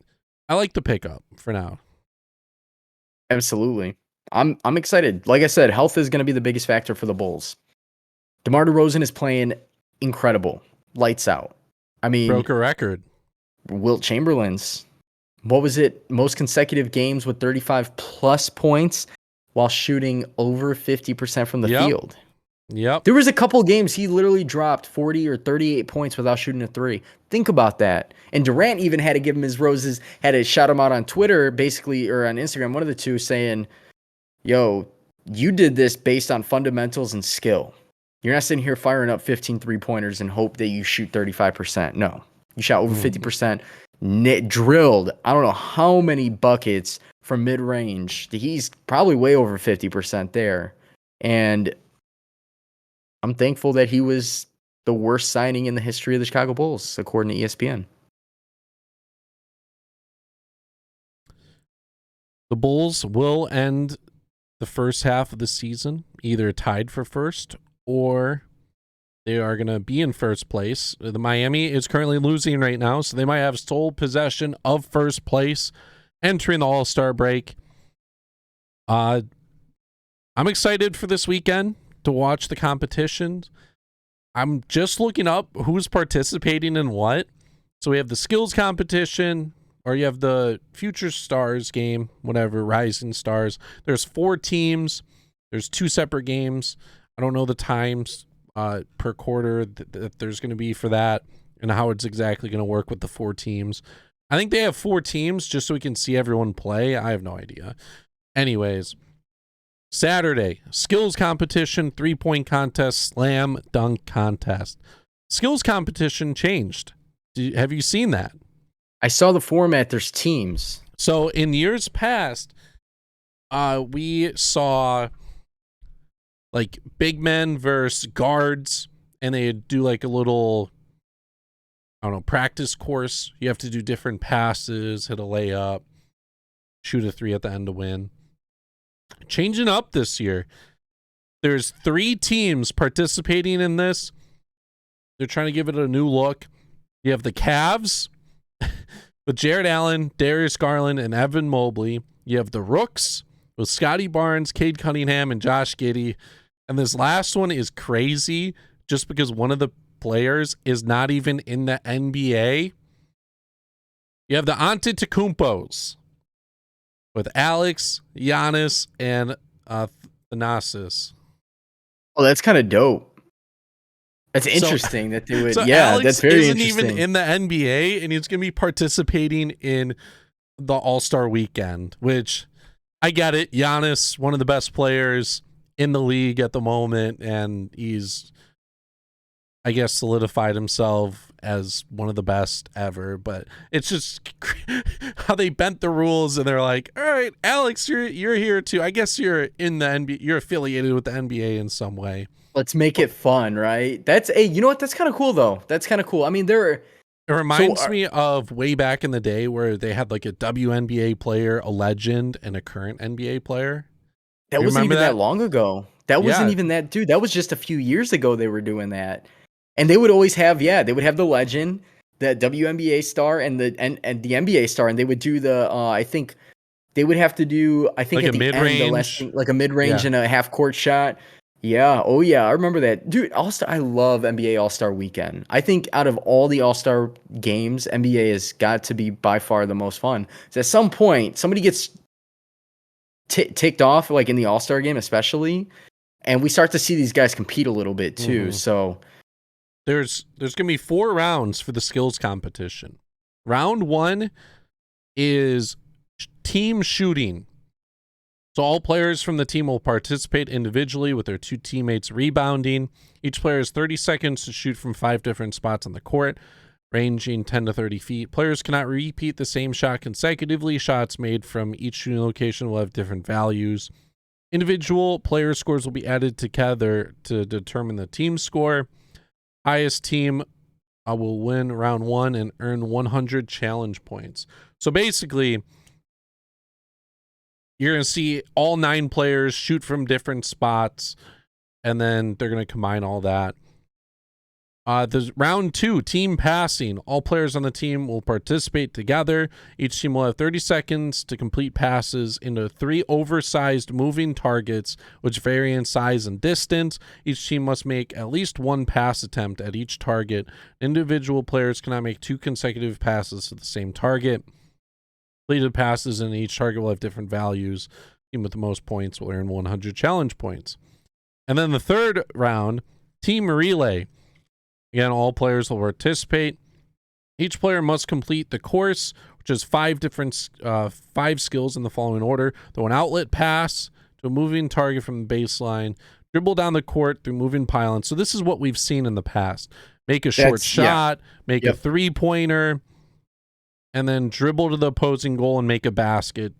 I like the pickup for now. Absolutely. I'm excited. Like I said, health is going to be the biggest factor for the Bulls. DeMar DeRozan is playing incredible. Lights out. I mean, broke a record. Wilt Chamberlain's, what was it? Most consecutive games with 35 plus points while shooting over 50% from the field. Yep. There was a couple games he literally dropped 40 or 38 points without shooting a three. Think about that. And Durant even had to give him his roses, had to shout him out on Twitter, basically, or on Instagram, one of the two, saying, yo, you did this based on fundamentals and skill. You're not sitting here firing up 15 three-pointers and hope that you shoot 35%. No. You shot over 50%, drilled, I don't know how many buckets from mid-range. He's probably way over 50% there. And I'm thankful that he was the worst signing in the history of the Chicago Bulls, according to ESPN. The Bulls will end the first half of the season either tied for first or they are going to be in first place. The Miami is currently losing right now, so they might have sole possession of first place entering the All-Star break. I'm excited for this weekend to watch the competitions. I'm just looking up who's participating in what. So we have the skills competition, or you have the Future Stars game, whatever, Rising Stars. There's 4 teams. There's 2 separate games. I don't know the times per quarter that there's going to be for that and how it's exactly going to work with the 4 teams. I think they have 4 teams just so we can see everyone play. I have no idea. Anyways, Saturday, skills competition, 3-point contest, slam dunk contest. Skills competition changed. Have you seen that? I saw the format. There's teams. So in years past, we saw like big men versus guards, and they'd do like a little, I don't know, practice course. You have to do different passes, hit a layup, shoot a three at the end to win. Changing up this year. There's 3 teams participating in this. They're trying to give it a new look. You have the Cavs with Jared Allen, Darius Garland, and Evan Mobley. You have the Rooks with Scotty Barnes, Cade Cunningham, and Josh Giddey. And this last one is crazy just because one of the players is not even in the NBA. You have the Antetokounmpos with Alex, Giannis, and Thanasis. Oh, that's kind of dope. That's interesting that they would. So yeah, Alex that's very isn't interesting. even in the NBA, and he's going to be participating in the All-Star Weekend, which I get it. Giannis, one of the best players in the league at the moment, and he's, I guess, solidified himself as one of the best ever. But it's just how they bent the rules, and they're like, "All right, Alex, you're here too. I guess you're in the NBA. You're affiliated with the NBA in some way." Let's make it fun, right? You know what? That's kind of cool, though. That's kind of cool. I mean, It reminds me of way back in the day where they had like a WNBA player, a legend, and a current NBA player. that You wasn't remember even that that? long ago. That wasn't Yeah, even that, dude. That was just a few years ago they were doing that. And they would always have, they would have the legend, the WNBA star, and the NBA star, and they would do the I think they would have to do, I think like at a the end, the last mid-range. thing, like a mid-range Yeah. and a half court shot. Yeah. Oh yeah, I remember that. Dude, All-Star, I love NBA All-Star weekend. I think out of all the All-Star games, NBA has got to be by far the most fun. So at some point, somebody gets ticked off, like in the All-Star game especially, and we start to see these guys compete a little bit too. Mm-hmm. So There's gonna be 4 rounds for the skills competition. Round 1 is team shooting. So all players from the team will participate individually with their 2 teammates rebounding. Each player has 30 seconds to shoot from 5 different spots on the court, ranging 10 to 30 feet. Players cannot repeat the same shot consecutively. Shots made from each shooting location will have different values. Individual player scores will be added together to determine the team score. Highest team will win round 1 and earn 100 challenge points. So basically, you're going to see all 9 players shoot from different spots, and then they're going to combine all that. There's round 2, team passing. All players on the team will participate together. Each team will have 30 seconds to complete passes into 3 oversized moving targets, which vary in size and distance. Each team must make at least 1 pass attempt at each target. Individual players cannot make 2 consecutive passes to the same target. Completed passes in each target will have different values. Team with the most points will earn 100 challenge points. And then the third round, team relay. Again, all players will participate. Each player must complete the course, which is 5 skills in the following order. Throw an outlet pass to a moving target from the baseline. Dribble down the court through moving pylons. So this is what we've seen in the past. Make a short shot, make a 3-pointer, and then dribble to the opposing goal and make a basket,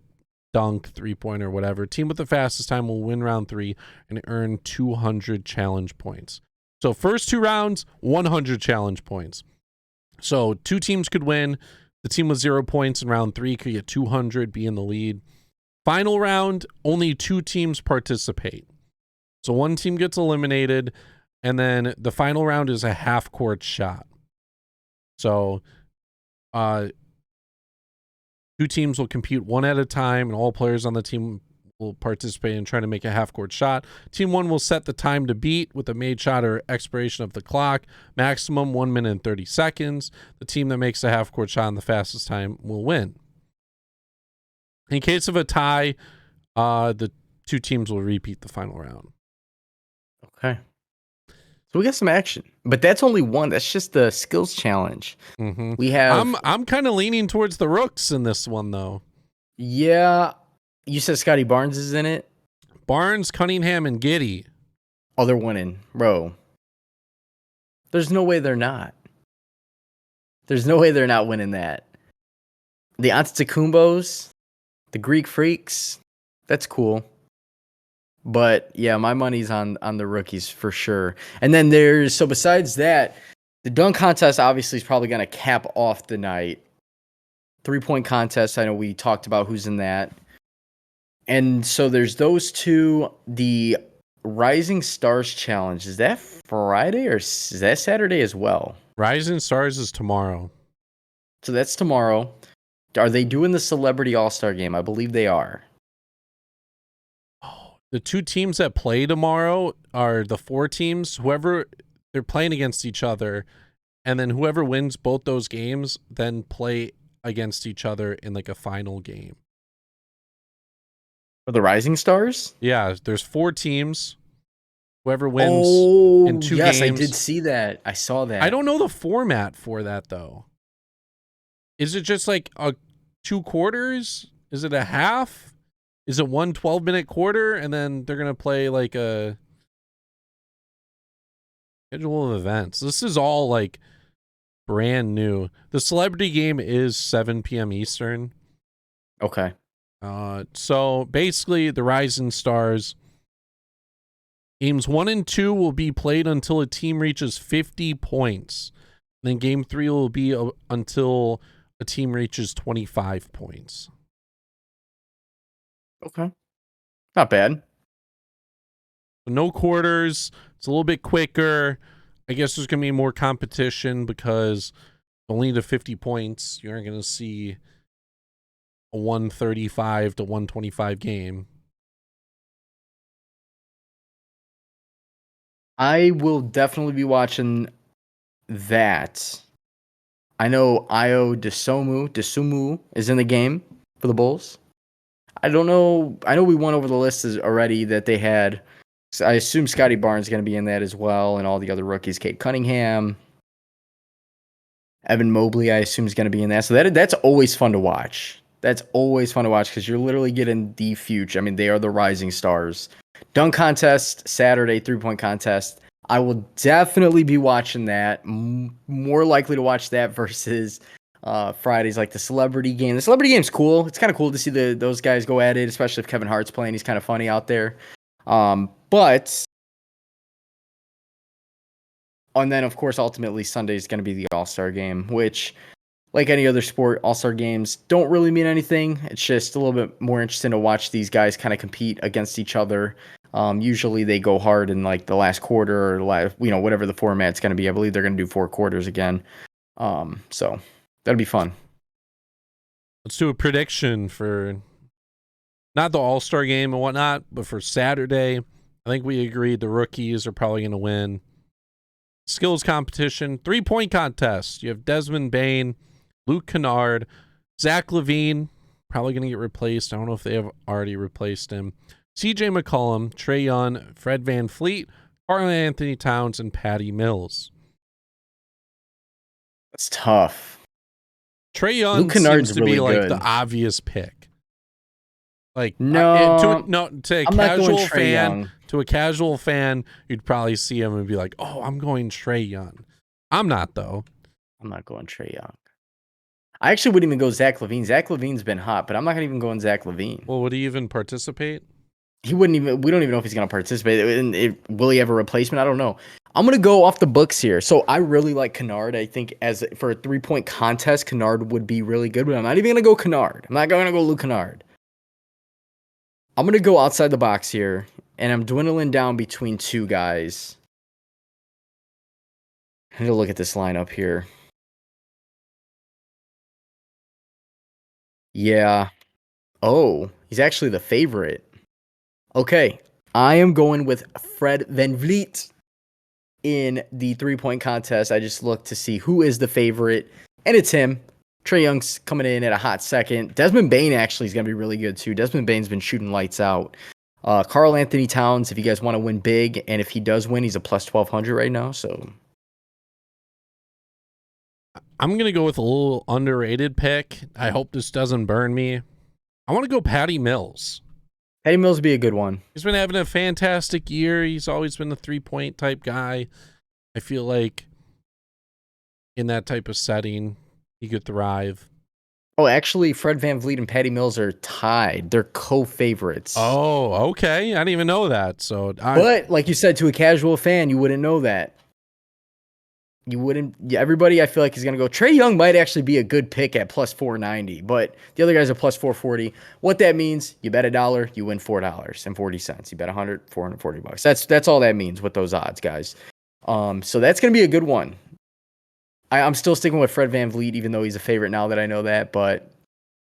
dunk, 3-pointer, whatever. Team with the fastest time will win round 3 and earn 200 challenge points. So first 2 rounds, 100 challenge points. So 2 teams could win. The team with 0 points in round 3 could get 200, be in the lead. Final round, only 2 teams participate. So 1 team gets eliminated, and then the final round is a half-court shot. So 2 teams will compete 1 at a time, and all players on the team will participate in trying to make a half-court shot. Team 1 will set the time to beat with a made shot or expiration of the clock, maximum 1 minute and 30 seconds. The team that makes the half-court shot in the fastest time will win. In case of a tie, the 2 teams will repeat the final round. okay. So we got some action, but that's only one. That's just the skills challenge. Mm-hmm. We have. I'm kind of leaning towards the Rooks in this one, though. Yeah, you said Scotty Barnes is in it. Barnes, Cunningham, and Giddey. Oh, they're winning, bro. There's no way they're not. There's no way they're not winning that. The Antetokounmpos, the Greek Freaks, that's cool. But yeah, my money's on the rookies for sure. And then besides that, The dunk contest obviously is probably going to cap off the night. 3-point contest, I know we talked about who's in that. And so there's those two. The Rising Stars Challenge, is that Friday or is that Saturday as well? Rising Stars is tomorrow. So that's tomorrow. Are they doing the Celebrity All-Star Game? I believe they are. Oh, the two teams that play tomorrow are the 4 teams. Whoever they're playing against each other, and then whoever wins both those games then play against each other in like a final game. For the Rising Stars? Yeah, there's 4 teams. Whoever wins in 2 yes, games. I did see that. I saw that. I don't know the format for that though. Is it just like 2 quarters? Is it a half? Is it 1 12-minute quarter and then they're going to play like a schedule of events? This is all like brand new. The Celebrity Game is 7 p.m. Eastern. Okay. So basically the Rising Stars games 1 and 2 will be played until a team reaches 50 points. And then game 3 will be until a team reaches 25 points. Okay. Not bad. No quarters. It's a little bit quicker. I guess there's going to be more competition because only to 50 points, you aren't going to see a 135 to 125 game. I will definitely be watching that. I know Io Desumu is in the game for the Bulls. I don't know. I know we went over the list already that they had. I assume Scotty Barnes is going to be in that as well, and all the other rookies. Kate Cunningham, Evan Mobley, I assume is going to be in that. So that's always fun to watch. That's always fun to watch because you're literally getting the future. I mean, they are the rising stars. Dunk contest, Saturday, 3-point contest. I will definitely be watching that. More likely to watch that versus Fridays, like the Celebrity Game. The Celebrity Game's cool. It's kind of cool to see those guys go at it, especially if Kevin Hart's playing. He's kind of funny out there. But and then, of course, ultimately Sunday is going to be the All-Star Game, which, like any other sport, All-Star Games don't really mean anything. It's just a little bit more interesting to watch these guys kind of compete against each other. Usually they go hard in like the last quarter or whatever the format's going to be. I believe they're going to do 4 quarters again. So that'll be fun. Let's do a prediction for not the All-Star Game and whatnot, but for Saturday. I think we agreed the rookies are probably going to win. Skills competition, 3-point contest. You have Desmond Bane, Luke Kennard, Zach LaVine, probably going to get replaced. I don't know if they have already replaced him. CJ McCollum, Trae Young, Fred VanVleet, Karl-Anthony Towns, and Paddy Mills. That's tough. Trae Young seems to be like the obvious pick. Like to a casual fan, you'd probably see him and be like, "Oh, I'm going Trae Young." I'm not though. I'm not going Trae Young. I actually wouldn't even go Zach LaVine. Zach LaVine's been hot, but I'm not gonna even go in Zach LaVine. Well, would he even participate? He wouldn't even. We don't even know if he's gonna participate. Will he have a replacement? I don't know. I'm gonna go off the books here. So I really like Kennard. I think as for a 3-point contest, Kennard would be really good. But I'm not even gonna go Kennard. I'm not gonna go Luke Kennard. I'm gonna go outside the box here, and I'm dwindling down between 2 guys. I need to look at this lineup here. Yeah. Oh, he's actually the favorite. Okay, I am going with Fred VanVleet in the 3-point contest. I just looked to see who is the favorite, and it's him. Trae Young's coming in at a hot second. Desmond Bane actually is going to be really good too. Desmond Bane's been shooting lights out. Karl-Anthony Towns, if you guys want to win big, and if he does win, he's a plus 1,200 right now. So I'm going to go with a little underrated pick. I hope this doesn't burn me. I want to go Paddy Mills. Paddy Mills would be a good one. He's been having a fantastic year. He's always been the 3-point type guy. I feel like in that type of setting, he could thrive. Oh, actually, Fred VanVleet and Paddy Mills are tied. They're co-favorites. Oh, okay. I didn't even know that. But like you said, to a casual fan, you wouldn't know that. You wouldn't. Yeah, everybody, I feel like, is going to go. Trae Young might actually be a good pick at plus 490, but the other guys are plus 440. What that means, you bet $1, you win $4.40. You bet 100, $440. That's all that means with those odds, guys. So that's going to be a good one. I'm still sticking with Fred VanVleet, even though he's a favorite now that I know that, but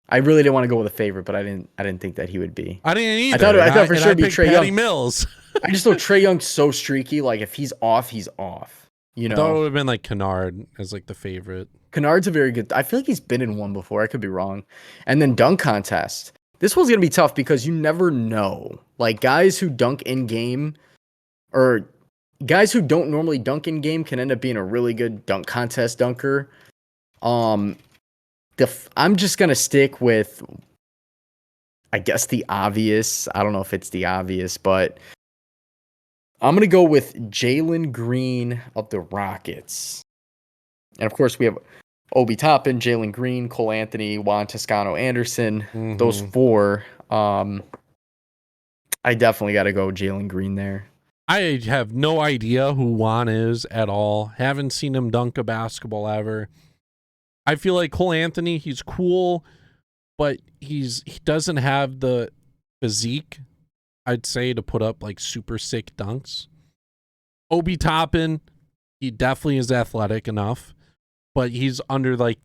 I really didn't want to go with a favorite, but I didn't think that he would be. I didn't either. I thought for sure it'd be Trae Paddy Young. Mills. I just know Trae Young's so streaky. Like, if he's off, he's off. You I thought it know, would have been like Kennard as like the favorite. Kennard's a very good. I feel like he's been in one before. I could be wrong. And then dunk contest. This one's gonna be tough because you never know. Like, guys who dunk in game, or guys who don't normally dunk in game, can end up being a really good dunk contest dunker. I'm just gonna stick with, I guess, the obvious. I don't know if it's the obvious, but I'm going to go with Jalen Green of the Rockets. And, of course, we have Obi Toppin, Jalen Green, Cole Anthony, Juan Toscano Anderson. Mm-hmm. Those four. I definitely got to go Jalen Green there. I have no idea who Juan is at all. Haven't seen him dunk a basketball ever. I feel like Cole Anthony, he's cool, but he doesn't have the physique, I'd say, to put up like super sick dunks. Obi Toppin, he definitely is athletic enough, but he's under like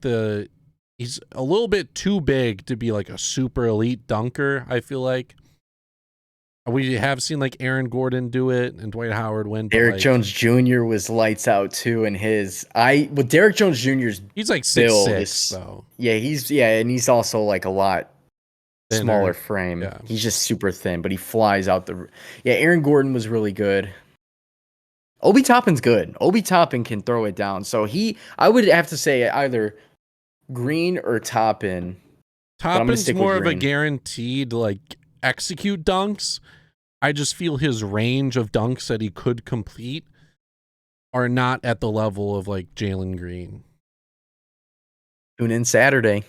he's a little bit too big to be like a super elite dunker, I feel like. We have seen like Aaron Gordon do it and Dwight Howard win. Derrick Jones Jr. was lights out too, and with Derrick Jones Jr.'s he's like 6'6", though. Yeah, and he's also like a lot thinner. Smaller frame. Yeah. He's just super thin, but he flies out Yeah, Aaron Gordon was really good. Obi Toppin's good. Obi Toppin can throw it down. So I would have to say either Green or Toppin. Toppin's more of a guaranteed like execute dunks. I just feel his range of dunks that he could complete are not at the level of like Jalen Green. Tune in Saturday.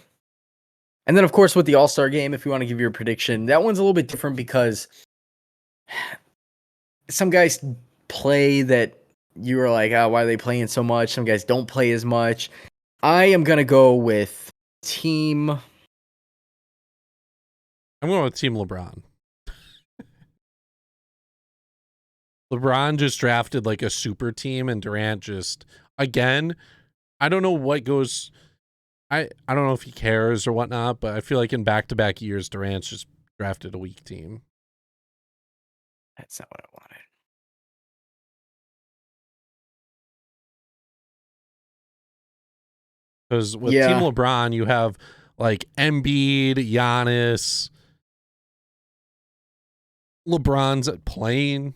And then, of course, with the All-Star game, if you want to give your prediction, that one's a little bit different because some guys play that you were like, oh, why are they playing so much? Some guys don't play as much. I am going to go with Team... I'm going with Team LeBron. LeBron just drafted like a super team, and Durant just, again, I don't know what goes... I don't know if he cares or whatnot, but I feel like in back-to-back years, Durant's just drafted a weak team. That's not what I wanted. Because with Team LeBron, you have like Embiid, Giannis. LeBron's playing.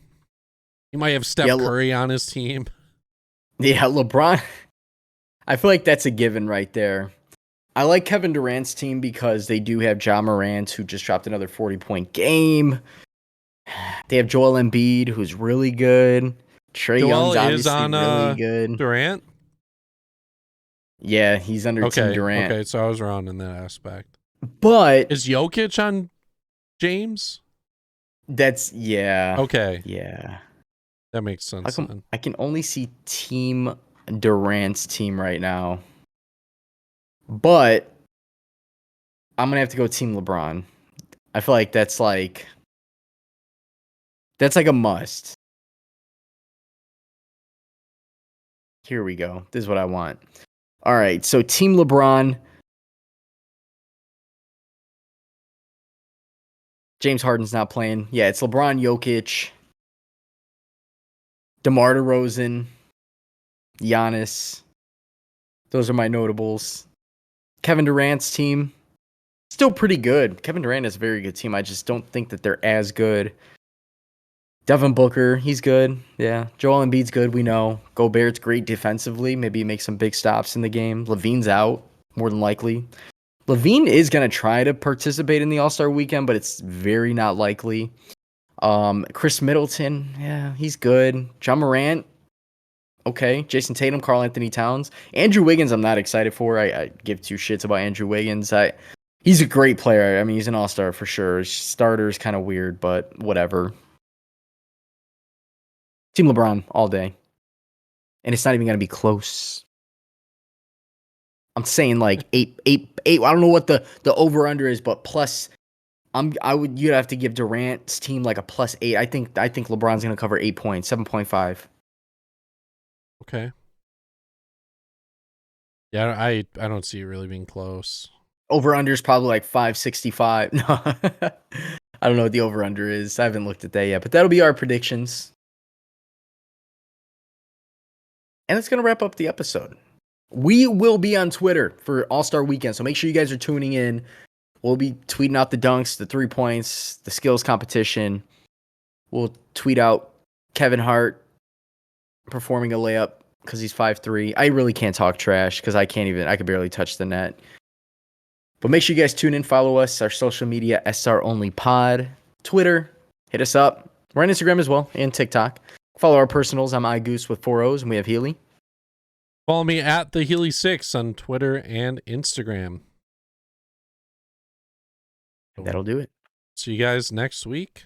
You might have Steph Curry on his team. Yeah, LeBron. I feel like that's a given right there. I like Kevin Durant's team because they do have Ja Morant, who just dropped another 40-point game. They have Joel Embiid, who's really good. Trae Young's obviously really good. Durant? Yeah, he's under Team Durant. Okay, so I was wrong in that aspect. But is Jokic on James? Yeah. Okay. Yeah. That makes sense. I can only see Team Durant's team right now. But I'm going to have to go Team LeBron. I feel like that's like a must. Here we go. This is what I want. All right, so Team LeBron. James Harden's not playing. Yeah, it's LeBron, Jokic, DeMar DeRozan, Giannis. Those are my notables. Kevin Durant's team, still pretty good. Kevin Durant is a very good team. I just don't think that they're as good. Devin Booker, he's good. Yeah. Joel Embiid's good, we know. Gobert's great defensively. Maybe he makes some big stops in the game. LaVine's out, more than likely. LaVine is going to try to participate in the All-Star weekend, but it's very not likely. Chris Middleton, yeah, he's good. John Morant, okay. Jason Tatum, Karl Anthony Towns. Andrew Wiggins, I'm not excited for. I give two shits about Andrew Wiggins. He's a great player. I mean, he's an all-star for sure. His starter is kind of weird, but whatever. Team LeBron all day. and it's not even going to be close. I'm saying like 8. I don't know what the over under is, but plus you'd have to give Durant's team like a +8. I think LeBron's going to cover 8 points, 7.5. Okay. Yeah, I don't see it really being close. Over under is probably like 565. No, I don't know what the over under is. I haven't looked at that yet, but that'll be our predictions. And that's going to wrap up the episode. We will be on Twitter for All-Star Weekend, so make sure you guys are tuning in. We'll be tweeting out the dunks, the 3 points, the skills competition. We'll tweet out Kevin Hart performing a layup because he's 5'3". I really can't talk trash because I could barely touch the net. But make sure you guys tune in, follow us, our social media, SR Only Pod, Twitter, hit us up. We're on Instagram as well and TikTok. Follow our personals. I'm iGoose with 4 O's, and we have Healy. Follow me at the Healy6 on Twitter and Instagram. That'll do it. See you guys next week.